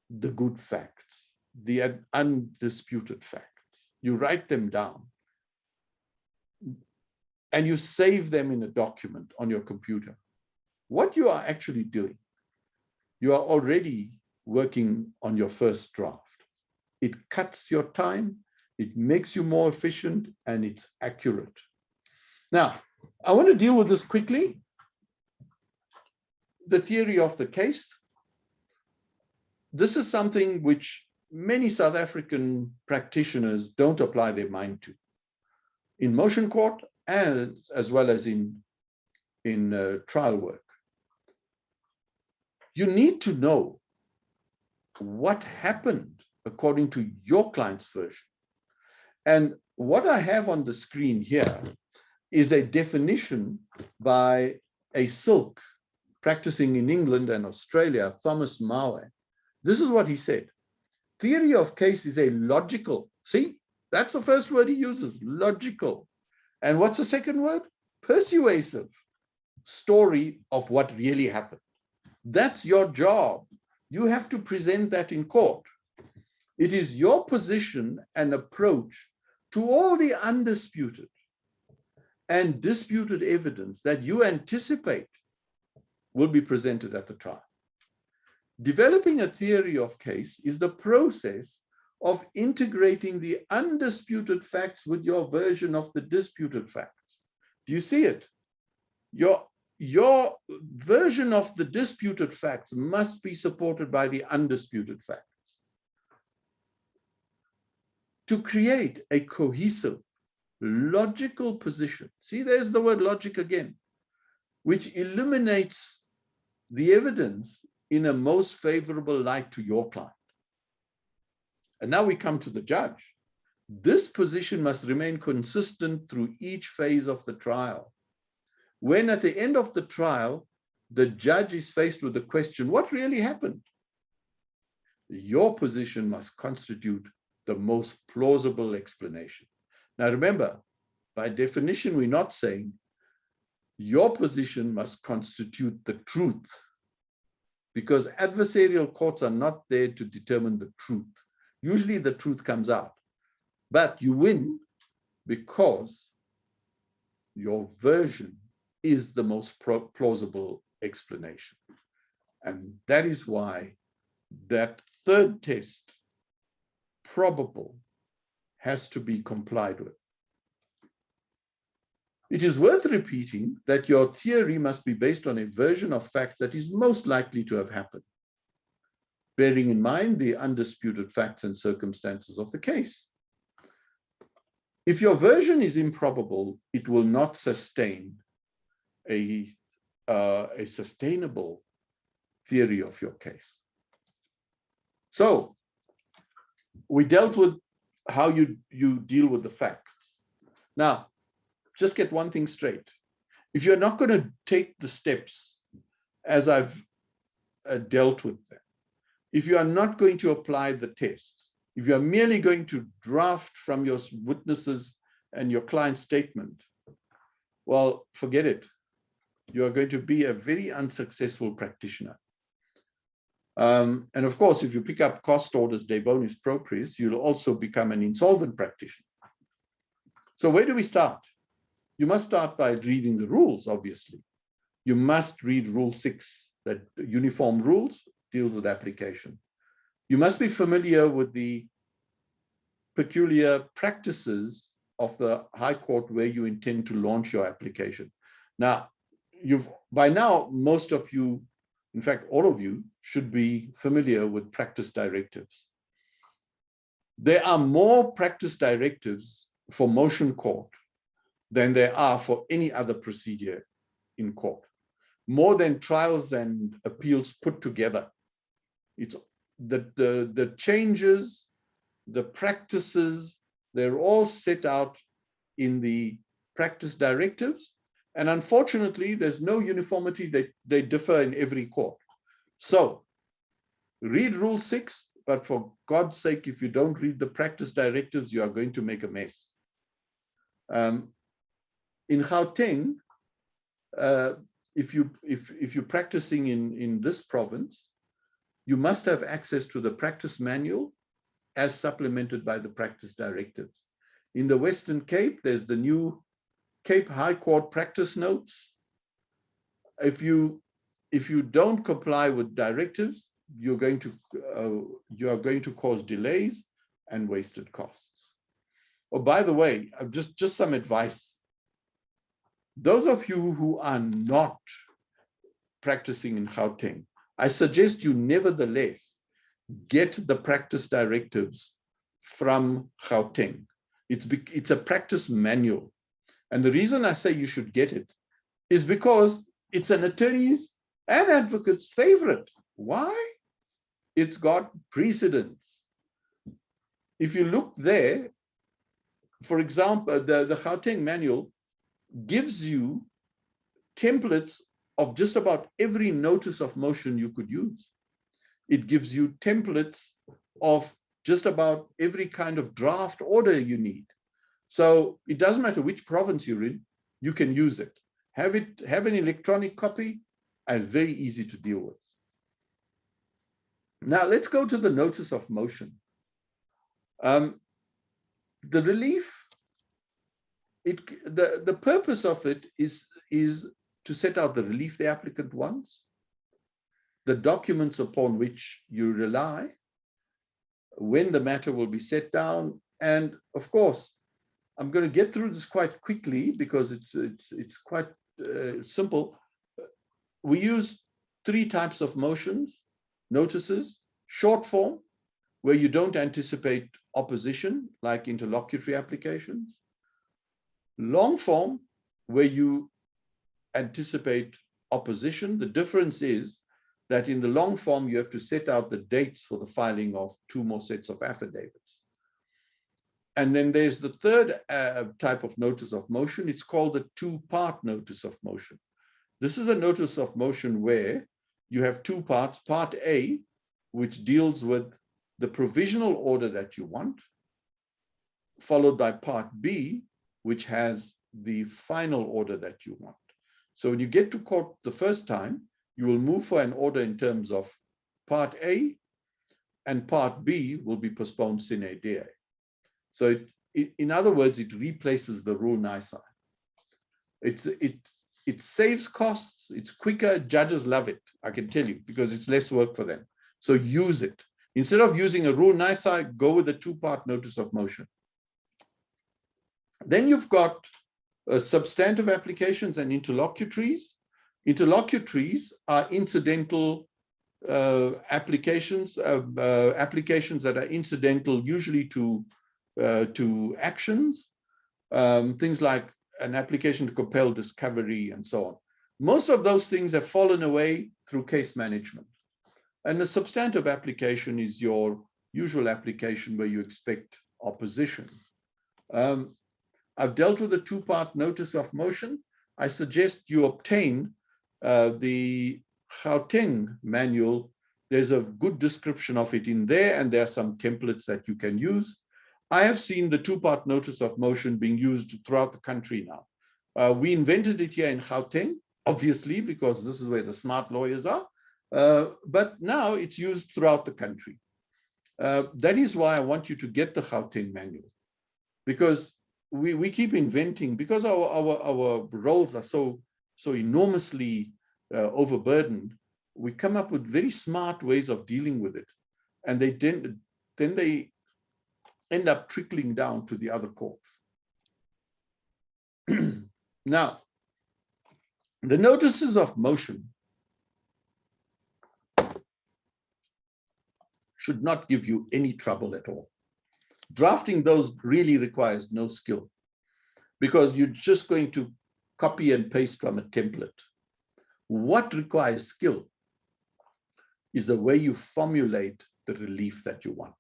the good facts, the undisputed facts, you write them down and you save them in a document on your computer. What you are actually doing, you are already working on your first draft. It cuts your time, it makes you more efficient, and it's accurate. Now, I want to deal with this quickly. The theory of the case. This is something which many South African practitioners don't apply their mind to. In motion court, as well as in trial work. You need to know what happened according to your client's version. And what I have on the screen here is a definition by a Silk practicing in England and Australia, Thomas Mawe. This is what he said. Theory of case is a logical, see, that's the first word he uses, logical. And what's the second word? Persuasive story of what really happened. That's your job. You have to present that in court. It is your position and approach to all the undisputed and disputed evidence that you anticipate will be presented at the trial. Developing a theory of case is the process of integrating the undisputed facts with your version of the disputed facts. Do you see it? Your version of the disputed facts must be supported by the undisputed facts. To create a cohesive, logical position, see, there's the word logic again, which eliminates the evidence in a most favorable light to your client. And now we come to the judge. This position must remain consistent through each phase of the trial. When at the end of the trial, the judge is faced with the question, what really happened? Your position must constitute the most plausible explanation. Now remember, by definition, we're not saying your position must constitute the truth, because adversarial courts are not there to determine the truth. Usually the truth comes out, but you win because your version is the most plausible explanation. And that is why that third test, probable, has to be complied with. It is worth repeating that your theory must be based on a version of facts that is most likely to have happened, bearing in mind the undisputed facts and circumstances of the case. If your version is improbable, it will not sustain a sustainable theory of your case. So we dealt with how you deal with the facts. Now, just get one thing straight. If you're not going to take the steps as I've dealt with them, if you are not going to apply the tests, if you're merely going to draft from your witnesses and your client's statement, well, forget it. You are going to be a very unsuccessful practitioner. And of course, if you pick up cost orders de bonis proprius, you'll also become an insolvent practitioner. So where do we start? You must start by reading the rules, obviously. You must read Rule 6, that uniform rules deals with application. You must be familiar with the peculiar practices of the High Court where you intend to launch your application. Now, by now, most of you, in fact, all of you, should be familiar with practice directives. There are more practice directives for motion court than there are for any other procedure in court. More than trials and appeals put together. It's the changes, the practices, they're all set out in the practice directives. And unfortunately, there's no uniformity. They differ in every court. So read Rule 6, but for God's sake, if you don't read the practice directives, you are going to make a mess. In Gauteng, if you're practicing in this province, you must have access to the practice manual as supplemented by the practice directives. In the Western Cape, there's the new Cape High Court practice notes. If you don't comply with directives, you are going to cause delays and wasted costs. Oh, by the way, just some advice. Those of you who are not practicing in Gauteng, I suggest you nevertheless get the practice directives from Gauteng. It's a practice manual. And the reason I say you should get it is because it's an attorney's and advocate's favorite. Why? It's got precedence. If you look there, for example, the Gauteng manual gives you templates of just about every notice of motion you could use. It gives you templates of just about every kind of draft order you need. So it doesn't matter which province you're in, you can use it. Have an electronic copy, and very easy to deal with. Now let's go to the notice of motion. The relief, the purpose of it is to set out the relief the applicant wants, the documents upon which you rely, when the matter will be set down, and of course, I'm going to get through this quite quickly because it's quite simple. We use three types of motions, notices: short form, where you don't anticipate opposition, like interlocutory applications; long form, where you anticipate opposition. The difference is that in the long form, you have to set out the dates for the filing of 2 more sets of affidavits. And then there's the third type of notice of motion. It's called a 2-part notice of motion. This is a notice of motion where you have 2 parts. Part A, which deals with the provisional order that you want, followed by Part B, which has the final order that you want. So when you get to court the first time, you will move for an order in terms of Part A, and Part B will be postponed sine die. So in other words, it replaces the rule nisi. It saves costs, it's quicker, judges love it, I can tell you, because it's less work for them. So use it. Instead of using a rule nisi, go with a 2-part notice of motion. Then you've got substantive applications and interlocutories. Interlocutories are incidental applications, applications that are incidental usually to actions, things like an application to compel discovery and so on. Most of those things have fallen away through case management. And the substantive application is your usual application where you expect opposition. I've dealt with a 2-part notice of motion. I suggest you obtain the Gauteng manual. There's a good description of it in there, and there are some templates that you can use. I have seen the 2-part notice of motion being used throughout the country now. We invented it here in Gauteng, obviously, because this is where the smart lawyers are. But now it's used throughout the country. That is why I want you to get the Gauteng manual, because we keep inventing, because our roles are so enormously overburdened. We come up with very smart ways of dealing with it, and then they end up trickling down to the other courts. Now, the notices of motion should not give you any trouble at all. Drafting those really requires no skill, because you're just going to copy and paste from a template. What requires skill is the way you formulate the relief that you want.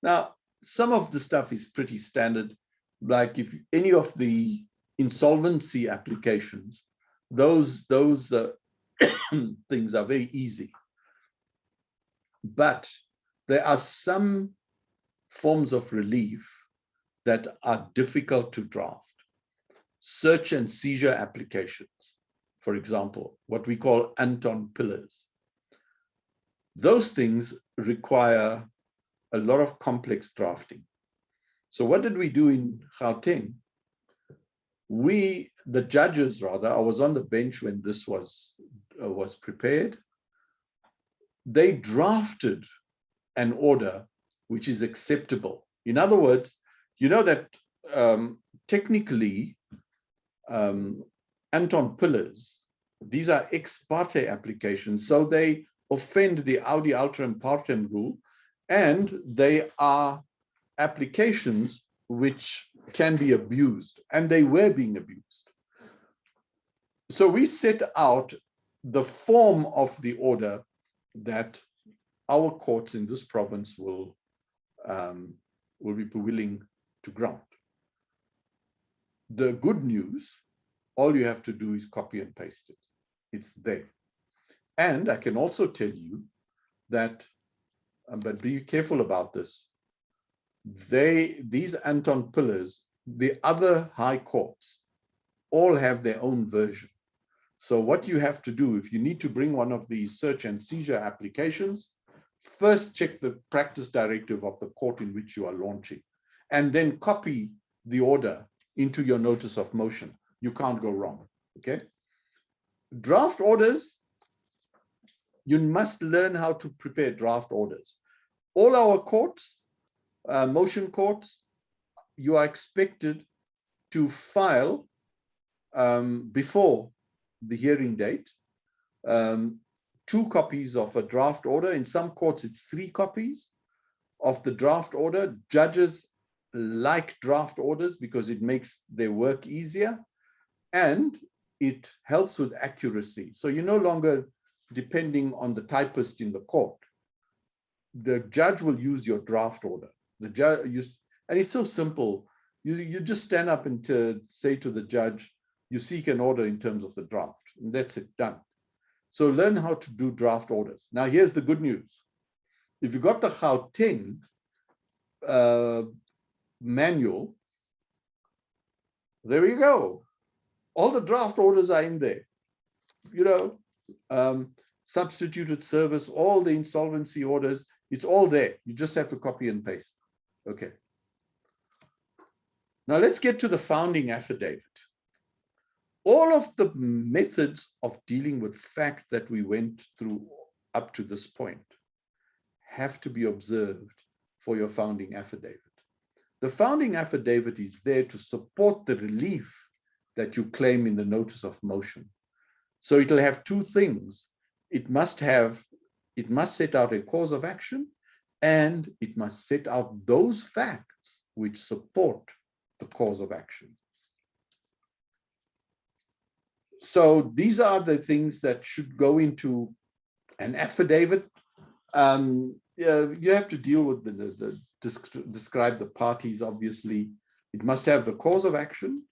Now, some of the stuff is pretty standard, like if any of the insolvency applications, those things are very easy. But there are some forms of relief that are difficult to draft. Search and seizure applications, for example, what we call Anton pillars. Those things require a lot of complex drafting. So what did we do in Gauteng? The judges rather, I was on the bench when this was prepared. They drafted an order which is acceptable. In other words, you know that technically Anton pillars, these are ex parte applications, so they offend the Audi Alteram Partem rule, and they are applications which can be abused, and they were being abused. So we set out the form of the order that our courts in this province will be willing to grant. The good news, all you have to do is copy and paste it. It's there. And I can also tell you that, but be careful about this, these Anton pillars, the other high courts, all have their own version. So what you have to do, if you need to bring one of these search and seizure applications, first check the practice directive of the court in which you are launching, and then copy the order into your notice of motion. You can't go wrong, okay? Draft orders, you must learn how to prepare draft orders. All our courts, motion courts, you are expected to file before the hearing date 2 copies of a draft order. In some courts, it's 3 copies of the draft order. Judges like draft orders because it makes their work easier and it helps with accuracy. So you're no longer depending on the typist in the court. The judge will use your draft order. The judge, and it's so simple. You just stand up and say to the judge, you seek an order in terms of the draft, and that's it, done. So learn how to do draft orders. Now, here's the good news. If you got the Gauteng manual, there you go. All the draft orders are in there. You know, substituted service, all the insolvency orders, it's all there. You just have to copy and paste. Okay. Now let's get to the founding affidavit. All of the methods of dealing with fact that we went through up to this point have to be observed for your founding affidavit. The founding affidavit is there to support the relief that you claim in the notice of motion. So it'll have 2 things. It must set out a cause of action, and it must set out those facts which support the cause of action. So these are the things that should go into an affidavit. You have to deal with describe the parties, obviously. It must have the cause of action,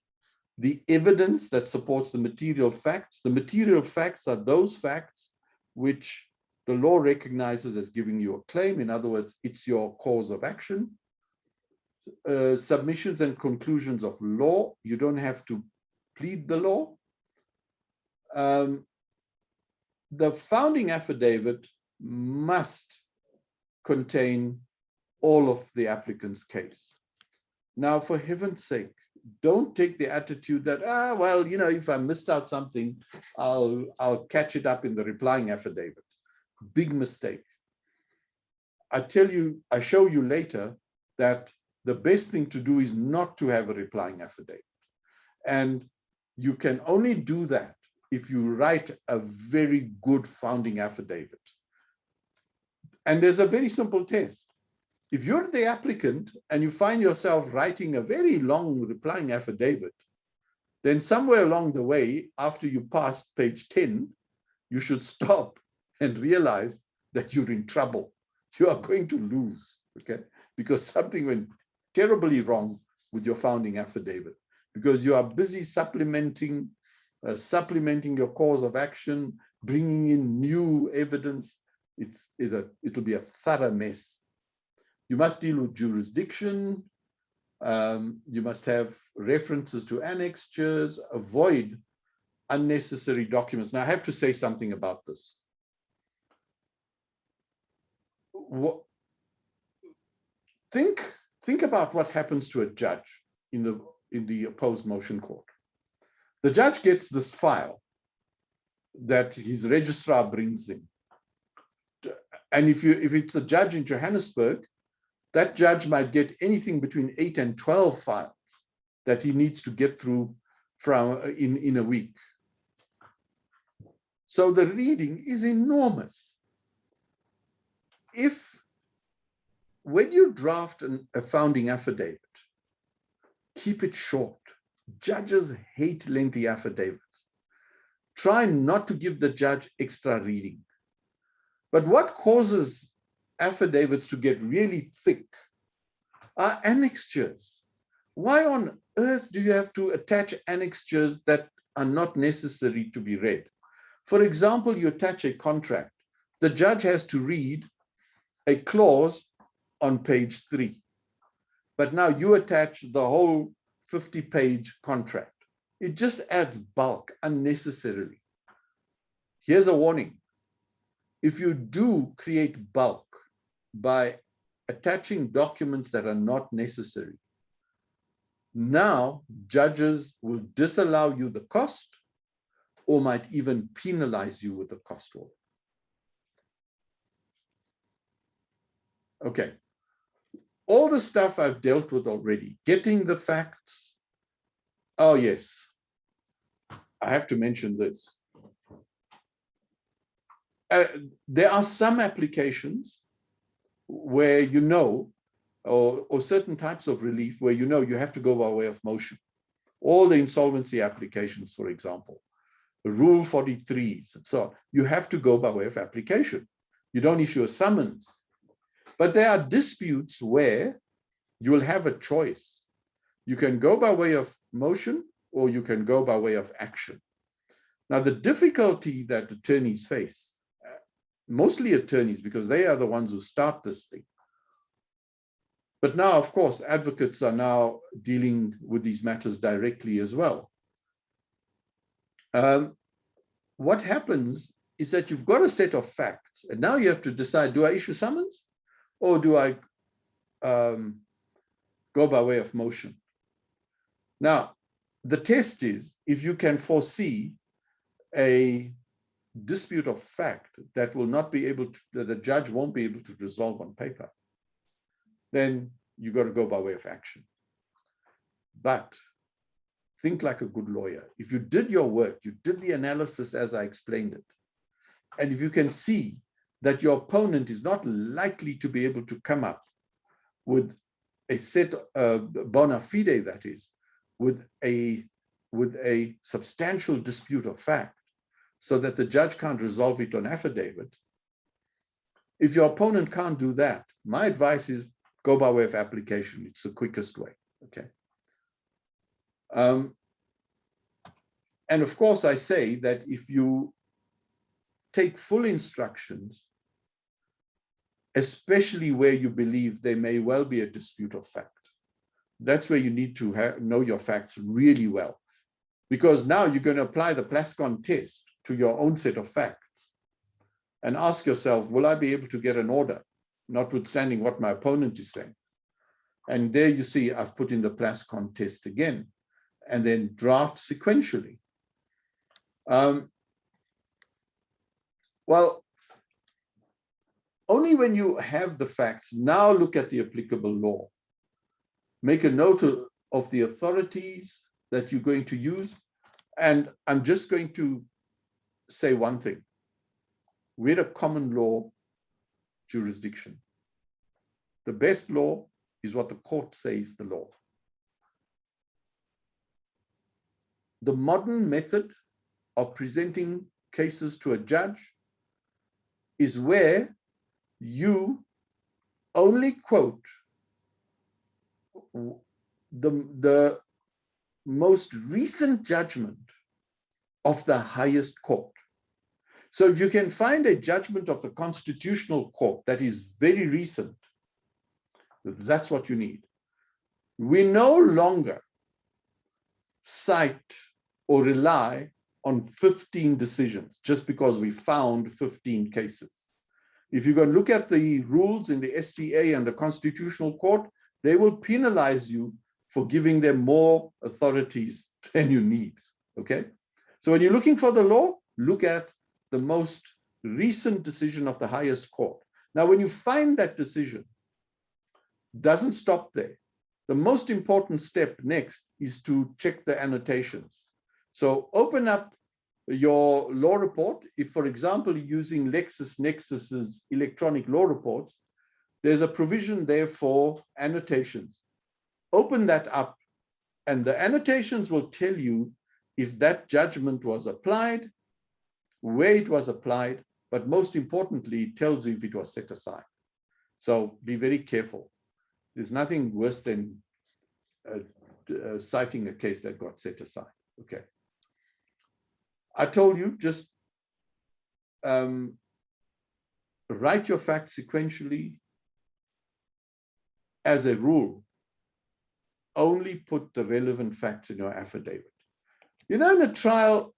the evidence that supports the material facts. The material facts are those facts which the law recognizes as giving you a claim. In other words, it's your cause of action. Submissions and conclusions of law. You don't have to plead the law. The founding affidavit must contain all of the applicant's case. Now, for heaven's sake, don't take the attitude that, well, you know, if I missed out something, I'll catch it up in the replying affidavit. Big mistake. I show you later that the best thing to do is not to have a replying affidavit. And you can only do that if you write a very good founding affidavit. And there's a very simple test. If you're the applicant and you find yourself writing a very long replying affidavit, then somewhere along the way, after you pass page 10, you should stop and realize that you're in trouble. You are going to lose, okay? Because something went terribly wrong with your founding affidavit, because you are busy supplementing your cause of action, bringing in new evidence. It'll be a thorough mess. You must deal with jurisdiction. You must have references to annexures. Avoid unnecessary documents. Now, I have to say something about this. Think about what happens to a judge in the opposed motion court. The judge gets this file that his registrar brings in. And if it's a judge in Johannesburg, that judge might get anything between 8 and 12 files that he needs to get through in a week. So the reading is enormous. When you draft a founding affidavit, keep it short. Judges hate lengthy affidavits. Try not to give the judge extra reading. But what causes affidavits to get really thick are annexures. Why on earth do you have to attach annexures that are not necessary to be read? For example, you attach a contract. The judge has to read a clause on page 3. But now you attach the whole 50-page contract. It just adds bulk unnecessarily. Here's a warning. If you do create bulk by attaching documents that are not necessary, now judges will disallow you the cost or might even penalize you with the cost order. Okay. All the stuff I've dealt with already, getting the facts. Oh, yes. I have to mention this. There are some applications where or certain types of relief where you have to go by way of motion. All the insolvency applications, for example, the Rule 43s and so on, you have to go by way of application. You don't issue a summons. But there are disputes where you will have a choice. You can go by way of motion or you can go by way of action. Now, the difficulty that attorneys face, mostly attorneys, because they are the ones who start this thing. But now, of course, advocates are now dealing with these matters directly as well. What happens is that you've got a set of facts, and now you have to decide, do I issue summons or do I go by way of motion? Now, the test is if you can foresee a dispute of fact that will not be able to, that the judge won't be able to resolve on paper, then you got to go by way of action. But think like a good lawyer. If you did your work, you did the analysis as I explained it, and if you can see that your opponent is not likely to be able to come up with a set bona fide, that is, with a substantial dispute of fact, so that the judge can't resolve it on affidavit. If your opponent can't do that, my advice is go by way of application. It's the quickest way, okay? And of course, I say that if you take full instructions, especially where you believe there may well be a dispute of fact, that's where you need to know your facts really well. Because now you're going to apply the Plascon test to your own set of facts and ask yourself, will I be able to get an order, notwithstanding what my opponent is saying? And there you see, I've put in the Plascon test again, and then draft sequentially. Well, only when you have the facts, now look at the applicable law. Make a note of the authorities that you're going to use. And I'm just going to say one thing. We're a common law jurisdiction. The best law is what the court says the law. The modern method of presenting cases to a judge is where you only quote the most recent judgment of the highest court. So if you can find a judgment of the Constitutional Court that is very recent, that's what you need. We no longer cite or rely on 15 decisions just because we found 15 cases. If you go and look at the rules in the SCA and the Constitutional Court, they will penalize you for giving them more authorities than you need, okay? So when you're looking for the law, look at the most recent decision of the highest court. Now, when you find that decision, doesn't stop there. The most important step next is to check the annotations. So open up your law report. If, for example, you're using LexisNexis's electronic law reports, there's a provision there for annotations. Open that up, and the annotations will tell you if that judgment was applied, where it was applied, but most importantly, it tells you if it was set aside. So be very careful. There's nothing worse than citing a case that got set aside. Okay. I told you, just write your facts sequentially. As a rule, only put the relevant facts in your affidavit. You know, in a trial,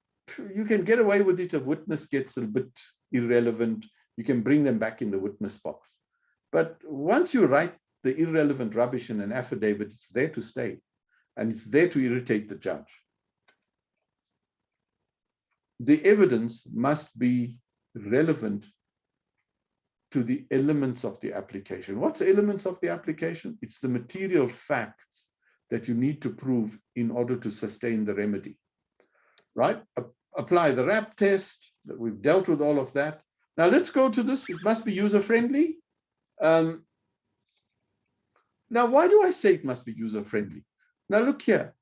you can get away with it. A witness gets a bit irrelevant. You can bring them back in the witness box. But once you write the irrelevant rubbish in an affidavit, it's there to stay, and it's there to irritate the judge. The evidence must be relevant to the elements of the application. What's the elements of the application? It's the material facts that you need to prove in order to sustain the remedy, right? Apply the RAP test. We've dealt with all of that. Now let's go to this. It must be user-friendly. Now, why do I say it must be user-friendly? Now look here.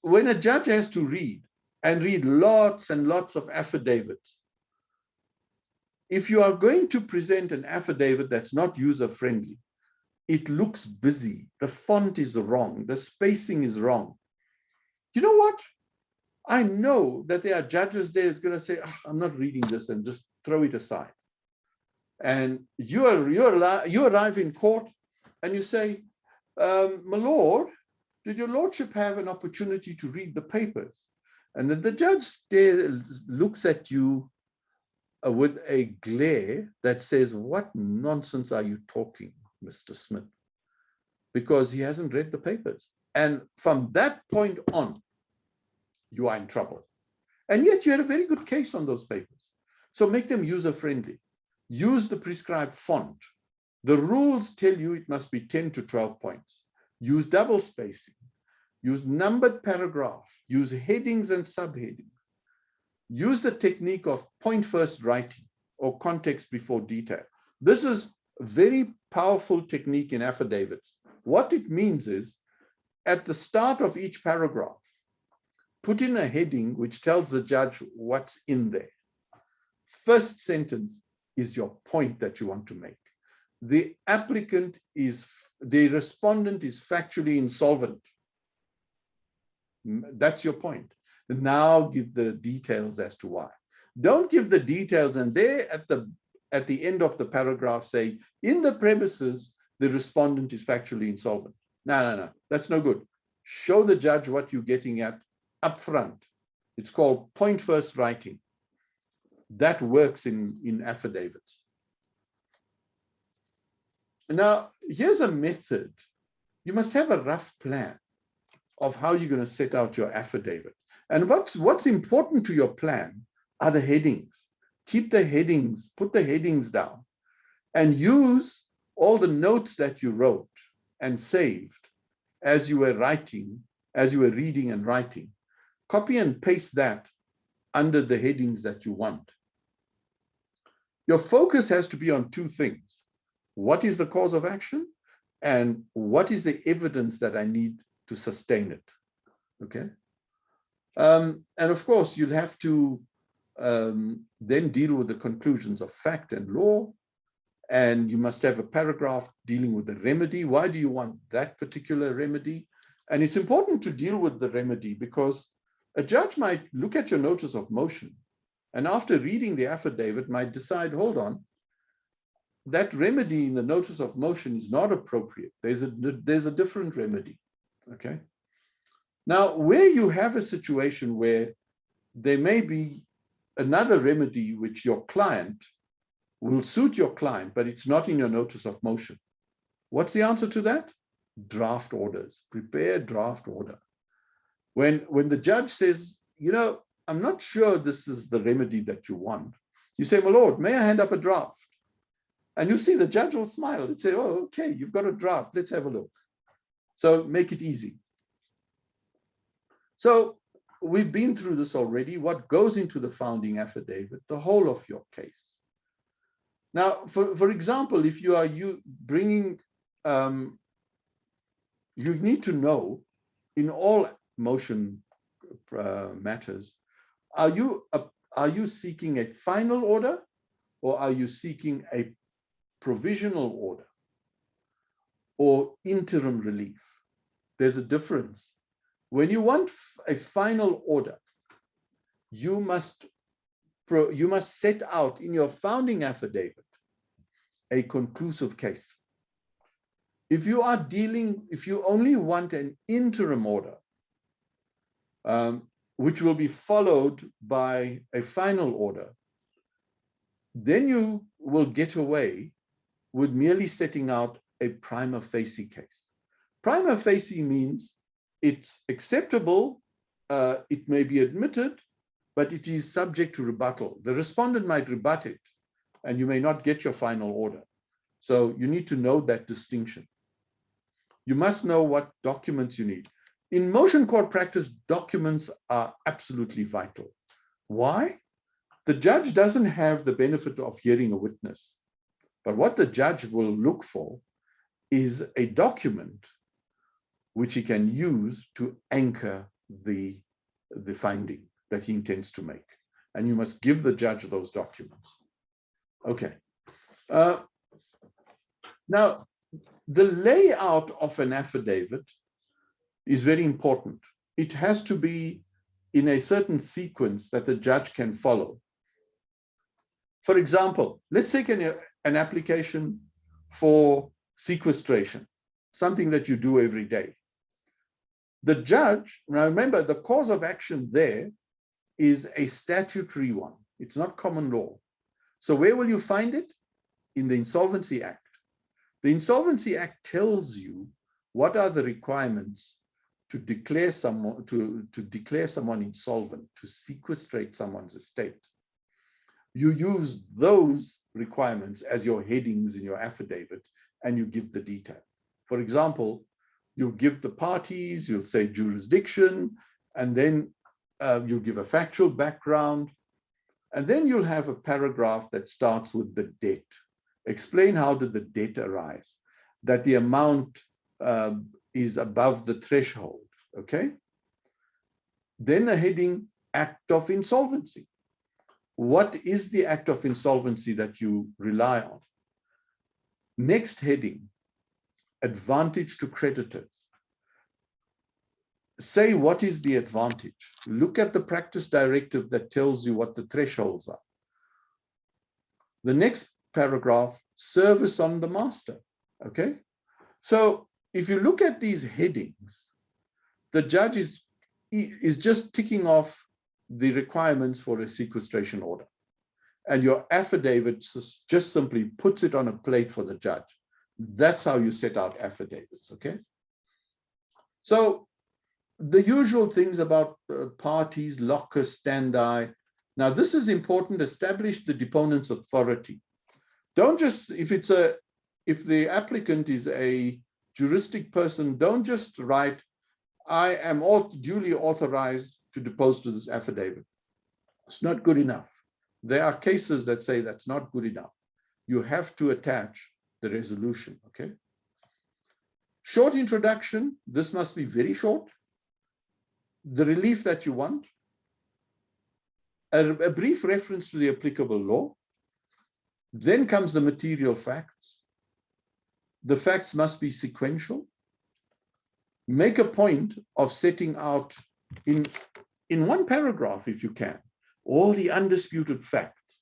When a judge has to read lots and lots of affidavits, if you are going to present an affidavit that's not user-friendly, it looks busy, the font is wrong, the spacing is wrong. You know what? I know that there are judges there that's going to say, oh, I'm not reading this, and just throw it aside. And you arrive in court and you say, my lord, did your lordship have an opportunity to read the papers? And then the judge there looks at you with a glare that says, what nonsense are you talking, Mr. Smith? Because he hasn't read the papers. And from that point on, you are in trouble. And yet you had a very good case on those papers. So make them user-friendly. Use the prescribed font. The rules tell you it must be 10 to 12 points. Use double spacing. Use numbered paragraph. Use headings and subheadings. Use the technique of point-first writing or context before detail. This is a very powerful technique in affidavits. What it means is, at the start of each paragraph, put in a heading which tells the judge what's in there. First sentence is your point that you want to make. The respondent is factually insolvent. That's your point. Now give the details as to why. Don't give the details and there at the end of the paragraph say, in the premises, the respondent is factually insolvent. No, that's no good. Show the judge what you're getting at up front. It's called point-first writing. That works in affidavits. Now, here's a method. You must have a rough plan of how you're going to set out your affidavit. And what's important to your plan are the headings. Keep the headings, put the headings down, and use all the notes that you wrote and saved as you were writing, as you were reading and writing. Copy and paste that under the headings that you want. Your focus has to be on two things. What is the cause of action? And what is the evidence that I need to sustain it? Okay. And of course, you'll have to then deal with the conclusions of fact and law. And you must have a paragraph dealing with the remedy. Why do you want that particular remedy? And it's important to deal with the remedy because a judge might look at your notice of motion and after reading the affidavit might decide, hold on, that remedy in the notice of motion is not appropriate. There's a different remedy, okay? Now, where you have a situation where there may be another remedy which your client will suit your client, but it's not in your notice of motion. What's the answer to that? Draft orders. Prepare draft order. When the judge says, you know, I'm not sure this is the remedy that you want, you say, my lord, may I hand up a draft? And you see the judge will smile and say, oh, okay, you've got a draft. Let's have a look. So make it easy. So we've been through this already. What goes into the founding affidavit? The whole of your case. Now, for example, if you are bringing, you need to know in all motion matters, are you seeking a final order or are you seeking a provisional order or interim relief? There's a difference. When you want a final order, you must set out in your founding affidavit a conclusive case. If you only want an interim order, which will be followed by a final order, then you will get away with merely setting out a prima facie case. Prima facie means it's acceptable, it may be admitted, but it is subject to rebuttal. The respondent might rebut it, and you may not get your final order. So you need to know that distinction. You must know what documents you need. In motion court practice, documents are absolutely vital. Why? The judge doesn't have the benefit of hearing a witness, but what the judge will look for is a document which he can use to anchor the finding that he intends to make. And you must give the judge those documents. Okay. Now, the layout of an affidavit is very important. It has to be in a certain sequence that the judge can follow. For example, let's take an application for sequestration, something that you do every day. The judge, now remember, the cause of action there is a statutory one. It's not common law. So where will you find it? In the Insolvency Act. The Insolvency Act tells you what are the requirements to declare someone insolvent, to sequestrate someone's estate. You use those requirements as your headings in your affidavit, and you give the detail. For example, you give the parties, you'll say jurisdiction, and then you'll give a factual background, and then you'll have a paragraph that starts with the debt. Explain how did the debt arise, that the amount is above the threshold, okay? Then a heading, Act of Insolvency. What is the act of insolvency that you rely on? Next heading, advantage to creditors. Say what is the advantage. Look at the practice directive that tells you what the thresholds are. The next paragraph, service on the master, okay? So if you look at these headings, the judge is just ticking off the requirements for a sequestration order. And your affidavit just simply puts it on a plate for the judge. That's how you set out affidavits, okay? So the usual things about parties, locus standi. Now this is important, establish the deponent's authority. Don't just, if the applicant is a juristic person, don't just write, I am duly authorized to depose to this affidavit. It's not good enough. There are cases that say that's not good enough. You have to attach the resolution, okay? Short introduction, this must be very short. The relief that you want. A brief reference to the applicable law. Then comes the material facts. The facts must be sequential. Make a point of setting out in one paragraph, if you can, all the undisputed facts.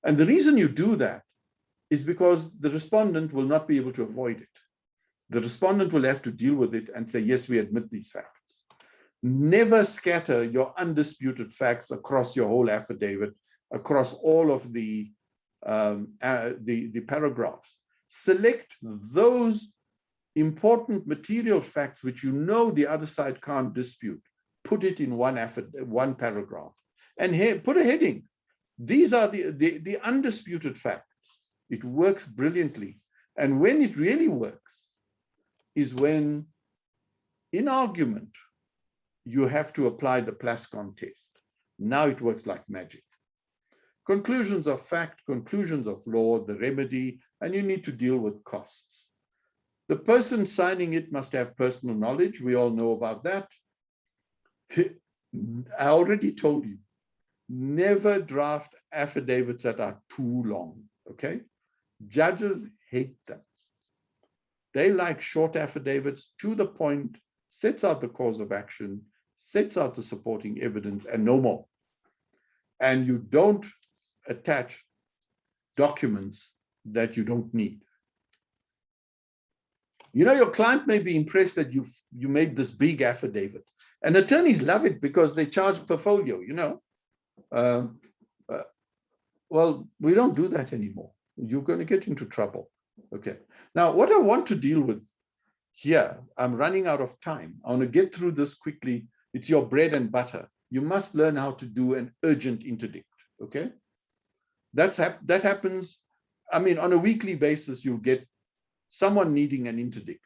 And the reason you do that is because the respondent will not be able to avoid it. The respondent will have to deal with it and say, yes, we admit these facts. Never scatter your undisputed facts across your whole affidavit, across all of the paragraphs. Select those important material facts which you know the other side can't dispute. Put it in one paragraph, and here put a heading. These are the undisputed facts. It works brilliantly. And when it really works is when, in argument, you have to apply the Plascon test. Now it works like magic. Conclusions of fact, conclusions of law, the remedy, and you need to deal with costs. The person signing it must have personal knowledge. We all know about that. I already told you, never draft affidavits that are too long, okay? Judges hate them. They like short affidavits, to the point, sets out the cause of action, sets out the supporting evidence, and no more. And you don't attach documents that you don't need. You know, your client may be impressed that you made this big affidavit. And attorneys love it because they charge per folio, you know. Well, we don't do that anymore. You're going to get into trouble. Okay. Now, what I want to deal with here, I'm running out of time. I want to get through this quickly. It's your bread and butter. You must learn how to do an urgent interdict. Okay. That happens. I mean, on a weekly basis, you'll get someone needing an interdict.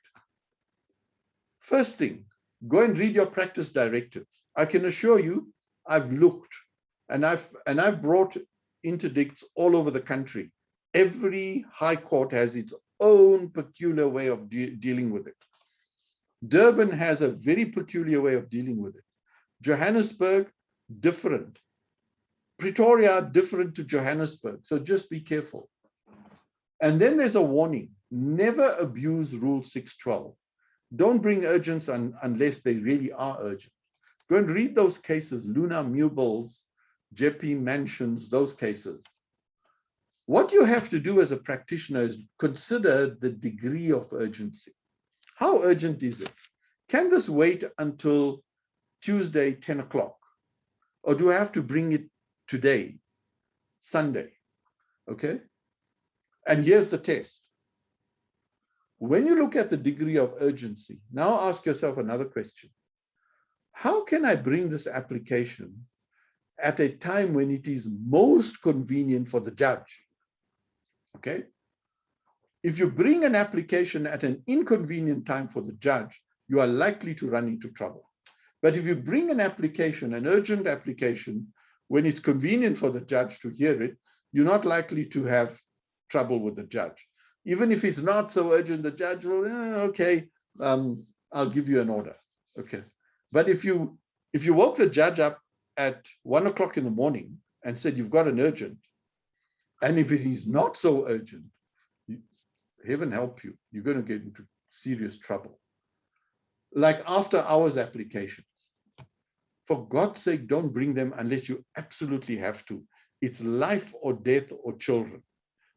First thing, go and read your practice directives. I can assure you, I've looked and I've brought interdicts all over the country. Every high court has its own peculiar way of dealing with it. Durban has a very peculiar way of dealing with it. Johannesburg, different. Pretoria, different to Johannesburg. So just be careful. And then there's a warning. Never abuse Rule 612. Don't bring urgents unless they really are urgent. Go and read those cases, Luna Mubels, Jeppy Mansions, those cases. What you have to do as a practitioner is consider the degree of urgency. How urgent is it? Can this wait until Tuesday, 10 o'clock? Or do I have to bring it today, Sunday? Okay? And here's the test. When you look at the degree of urgency, now ask yourself another question. How can I bring this application at a time when it is most convenient for the judge? Okay? If you bring an application at an inconvenient time for the judge, you are likely to run into trouble. But if you bring an application, an urgent application, when it's convenient for the judge to hear it, you're not likely to have trouble with the judge. Even if it's not so urgent, the judge will, okay, I'll give you an order. Okay. But if you woke the judge up at 1 o'clock in the morning and said, you've got an urgent, and if it is not so urgent, heaven help you, you're going to get into serious trouble. Like after hours applications. For God's sake, don't bring them unless you absolutely have to. It's life or death or children.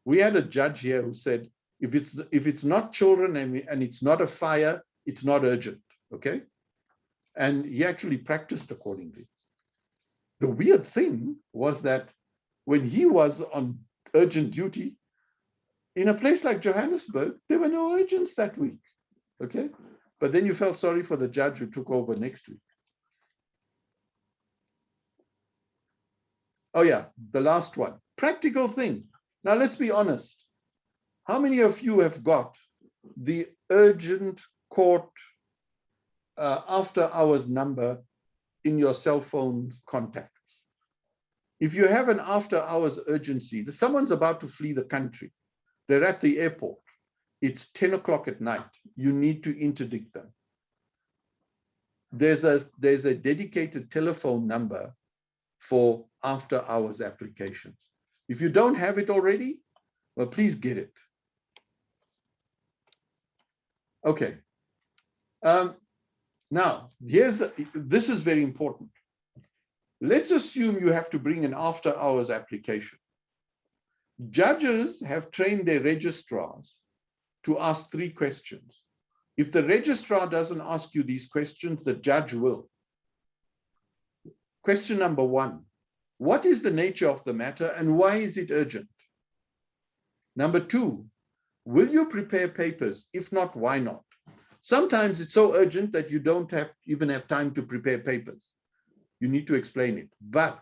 We had a judge here who said, if it's not children and it's not a fire, it's not urgent, okay? And he actually practiced accordingly. The weird thing was that when he was on urgent duty, in a place like Johannesburg, there were no urgents that week, okay? But then you felt sorry for the judge who took over next week. Oh yeah, the last one, practical thing. Now let's be honest. How many of you have got the urgent court after hours number in your cell phone contacts? If you have an after hours urgency, someone's about to flee the country, they're at the airport, it's 10 o'clock at night, you need to interdict them. There's a dedicated telephone number for after hours applications. If you don't have it already, well, please get it. Okay. Now, this is very important. Let's assume you have to bring an after hours application. Judges have trained their registrars to ask 3 questions. If the registrar doesn't ask you these questions, the judge will. Question number 1, what is the nature of the matter and why is it urgent? Number 2, will you prepare papers? If not, why not? Sometimes it's so urgent that you don't even have time to prepare papers. You need to explain it. But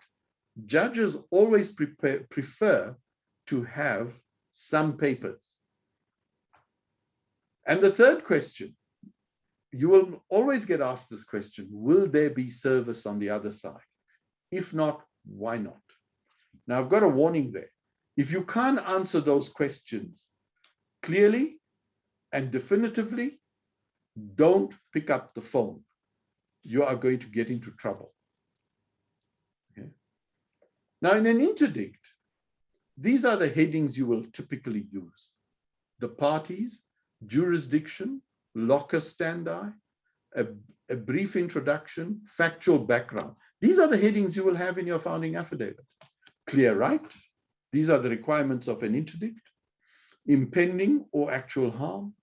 judges always prefer to have some papers. And the third question, you will always get asked this question, will there be service on the other side? If not, why not? Now, I've got a warning there. If you can't answer those questions clearly and definitively, don't pick up the phone. You are going to get into trouble. Okay. Now, in an interdict, these are the headings you will typically use: the parties, jurisdiction, locus standi, a brief introduction, factual background. These are the headings you will have in your founding affidavit. Clear right? These are the requirements of an interdict. Impending or actual harm,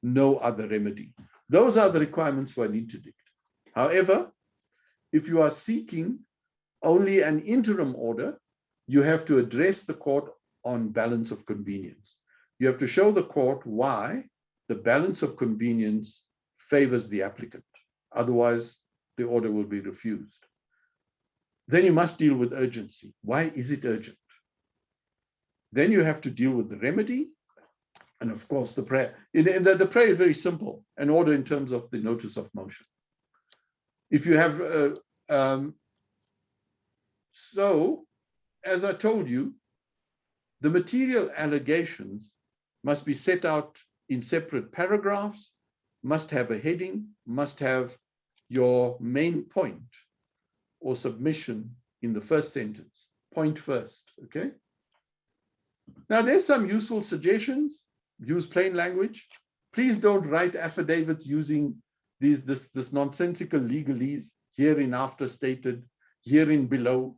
no other remedy. Those are the requirements for an interdict. However, if you are seeking only an interim order, you have to address the court on balance of convenience. You have to show the court why the balance of convenience favors the applicant. Otherwise, the order will be refused. Then you must deal with urgency. Why is it urgent? Then you have to deal with the remedy, and of course, the prayer. The prayer is very simple, an order in terms of the notice of motion. If you have, so as I told you, the material allegations must be set out in separate paragraphs, must have a heading, must have your main point or submission in the first sentence, point first, okay? Now, there's some useful suggestions. Use plain language. Please don't write affidavits using this nonsensical legalese, herein after stated, herein below.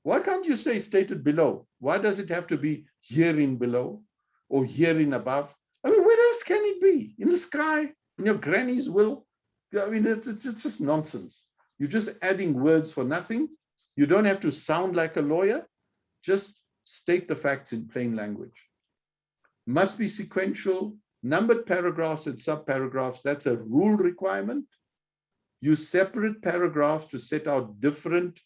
Why can't you say stated below? Why does it have to be herein below or herein above? I mean, where else can it be? In the sky? In your granny's will? I mean, it's just nonsense. You're just adding words for nothing. You don't have to sound like a lawyer. Just state the facts in plain language. Must be sequential, numbered paragraphs and subparagraphs. That's a rule requirement. Use separate paragraphs to set out different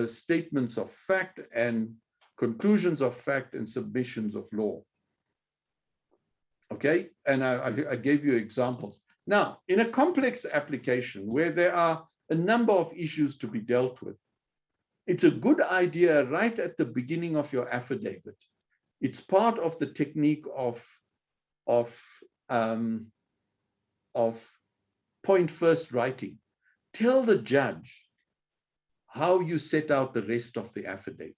statements of fact and conclusions of fact and submissions of law. Okay, and I gave you examples. Now, in a complex application where there are a number of issues to be dealt with, it's a good idea right at the beginning of your affidavit. It's part of the technique of point first writing. Tell the judge how you set out the rest of the affidavit.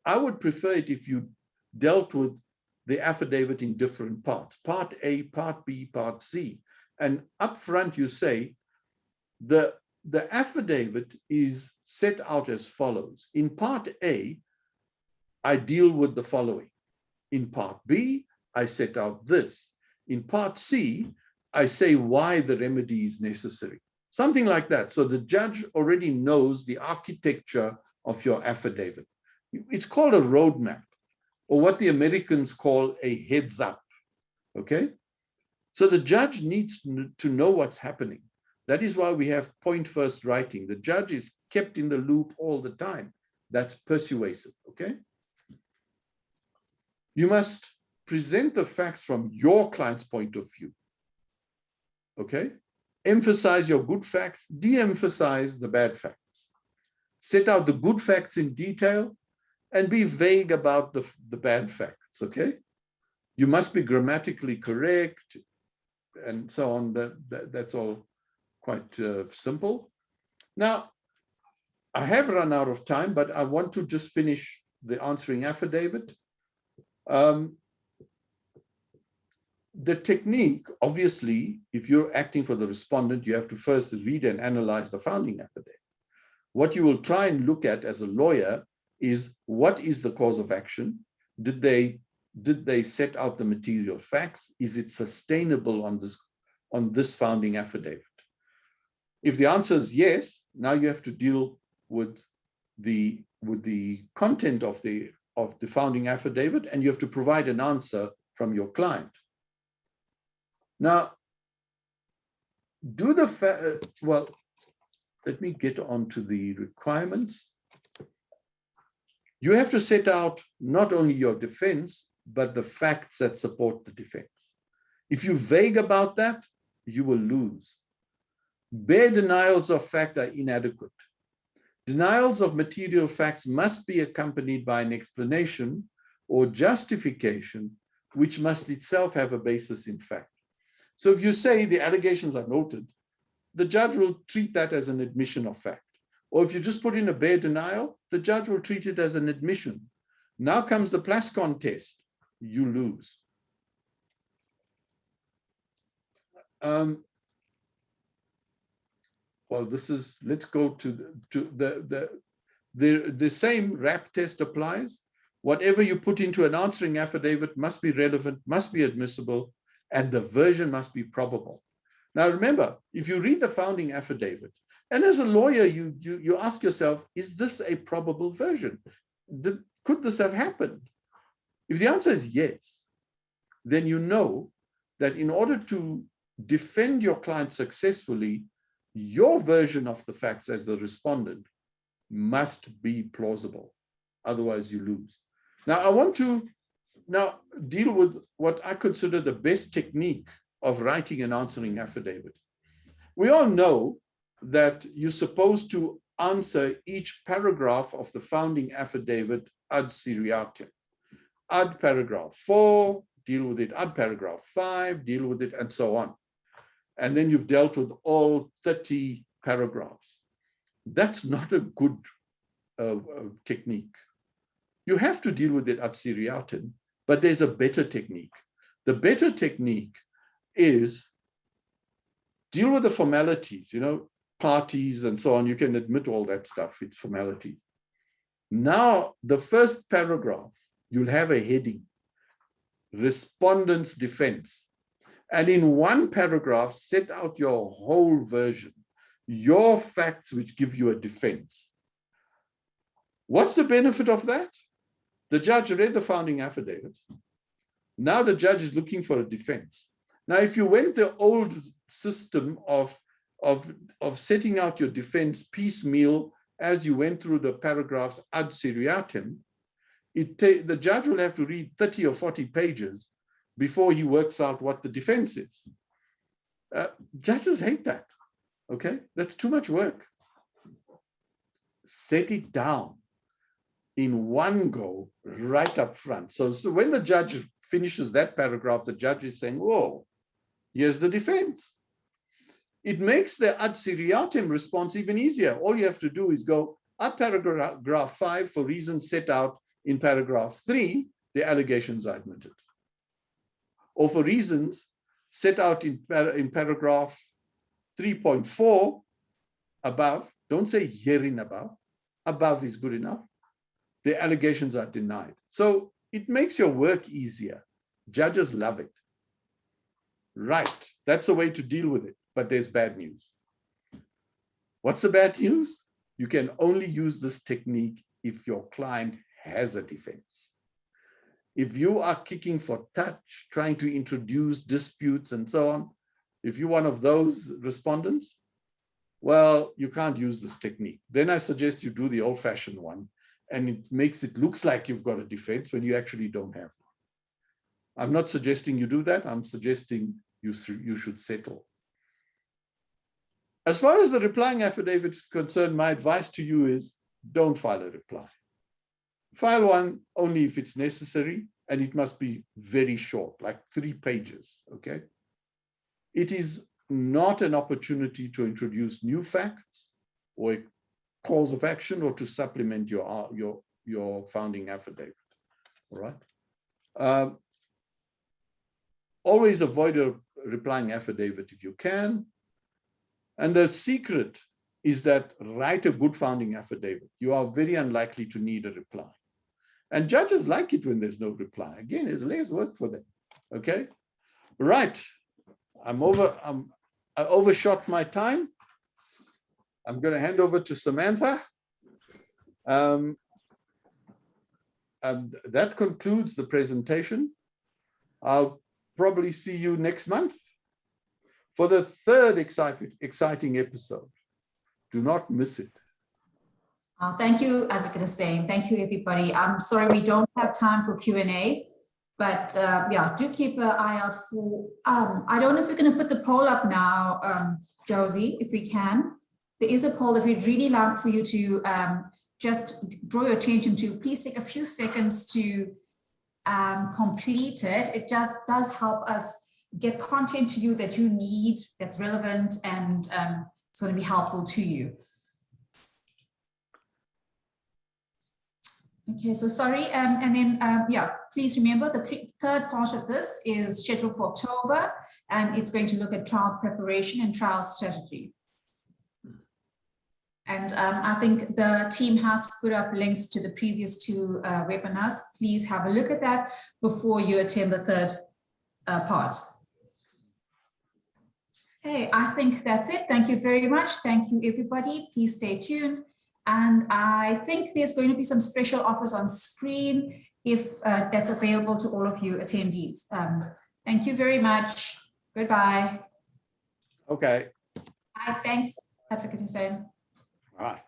I would prefer it if you dealt with the affidavit in different parts, part A, part B, part C. And up front you say, the affidavit is set out as follows. In part A, I deal with the following. In part B, I set out this. In part C, I say why the remedy is necessary. Something like that. So the judge already knows the architecture of your affidavit. It's called a roadmap, or what the Americans call a heads up, okay? So the judge needs to know what's happening. That is why we have point first writing. The judge is kept in the loop all the time. That's persuasive, okay? You must present the facts from your client's point of view, okay? Emphasize your good facts, de-emphasize the bad facts. Set out the good facts in detail and be vague about the bad facts, okay? You must be grammatically correct and so on. That's all quite simple. Now, I have run out of time, but I want to just finish the answering affidavit. The technique, obviously, if you're acting for the respondent, you have to first read and analyze the founding affidavit. What you will try and look at as a lawyer is, what is the cause of action? Did they set out the material facts? Is it sustainable on this founding affidavit? If the answer is yes, now you have to deal with the content of the founding affidavit, and you have to provide an answer from your client. Now, well, let me get on to the requirements. You have to set out not only your defense, but the facts that support the defense. If you're vague about that, you will lose. Bare denials of fact are inadequate. Denials of material facts must be accompanied by an explanation or justification, which must itself have a basis in fact. So if you say the allegations are noted, the judge will treat that as an admission of fact. Or if you just put in a bare denial, the judge will treat it as an admission. Now comes the Plascon test. You lose. Well, this is, let's go to the same RAP test applies. Whatever you put into an answering affidavit must be relevant, must be admissible, and the version must be probable. Now, remember, if you read the founding affidavit, and as a lawyer, you ask yourself, is this a probable version? Could this have happened? If the answer is yes, then you know that in order to defend your client successfully, your version of the facts as the respondent must be plausible. Otherwise, you lose. Now, I want to now deal with what I consider the best technique of writing an answering affidavit. We all know that you're supposed to answer each paragraph of the founding affidavit ad seriatim. Ad paragraph 4, deal with it. Ad paragraph 5, deal with it, and so on. And then you've dealt with all 30 paragraphs. That's not a good technique. You have to deal with it ad seriatim, but there's a better technique. The better technique is deal with the formalities, parties and so on. You can admit all that stuff, it's formalities. Now, the first paragraph, you'll have a heading, respondent's defense. And in one paragraph, set out your whole version, your facts which give you a defense. What's the benefit of that? The judge read the founding affidavit. Now the judge is looking for a defense. Now, if you went the old system of setting out your defense piecemeal as you went through the paragraphs ad seriatim, the judge will have to read 30 or 40 pages before he works out what the defense is. Judges hate that, okay? That's too much work. Set it down in one go right up front. So when the judge finishes that paragraph, the judge is saying, whoa, here's the defense. It makes the ad seriatim response even easier. All you have to do is go at paragraph 5 for reasons set out in paragraph 3, the allegations are admitted. Or for reasons set out in paragraph 3.4 above, don't say herein above is good enough, the allegations are denied. So it makes your work easier. Judges love it. Right, that's the way to deal with it, but there's bad news. What's the bad news? You can only use this technique if your client has a defense. If you are kicking for touch, trying to introduce disputes and so on, if you're one of those respondents, well, you can't use this technique. Then I suggest you do the old-fashioned one, and it looks like you've got a defense when you actually don't have one. I'm not suggesting you do that. I'm suggesting you should settle. As far as the replying affidavit is concerned, my advice to you is don't file a reply. File one only if it's necessary, and it must be very short, like 3 pages, okay? It is not an opportunity to introduce new facts or a cause of action or to supplement your founding affidavit, all right? Always avoid a replying affidavit if you can. And the secret is that write a good founding affidavit. You are very unlikely to need a reply. And judges like it when there's no reply. Again, it's less work for them, okay? Right, I overshot my time. I'm going to hand over to Samantha. That concludes the presentation. I'll probably see you next month for the third exciting episode. Do not miss it. Thank you, Advocate Hussain. Thank you, everybody. I'm sorry we don't have time for Q&A, but yeah, do keep an eye out for, I don't know if we're going to put the poll up now, Josie, if we can. There is a poll that we'd really like for you to just draw your attention to. Please take a few seconds to complete it. It just does help us get content to you that you need, that's relevant, and it's going to be helpful to you. Okay, so sorry, and then yeah, please remember the third part of this is scheduled for October, and it's going to look at trial preparation and trial strategy. And I think the team has put up links to the previous two webinars. Please have a look at that before you attend the third part. Okay, I think that's it. Thank you very much. Thank you, everybody. Please stay tuned. And I think there's going to be some special offers on screen if that's available to all of you attendees. Thank you very much. Goodbye. Okay. Bye. Thanks, Advocate Hussain. All right.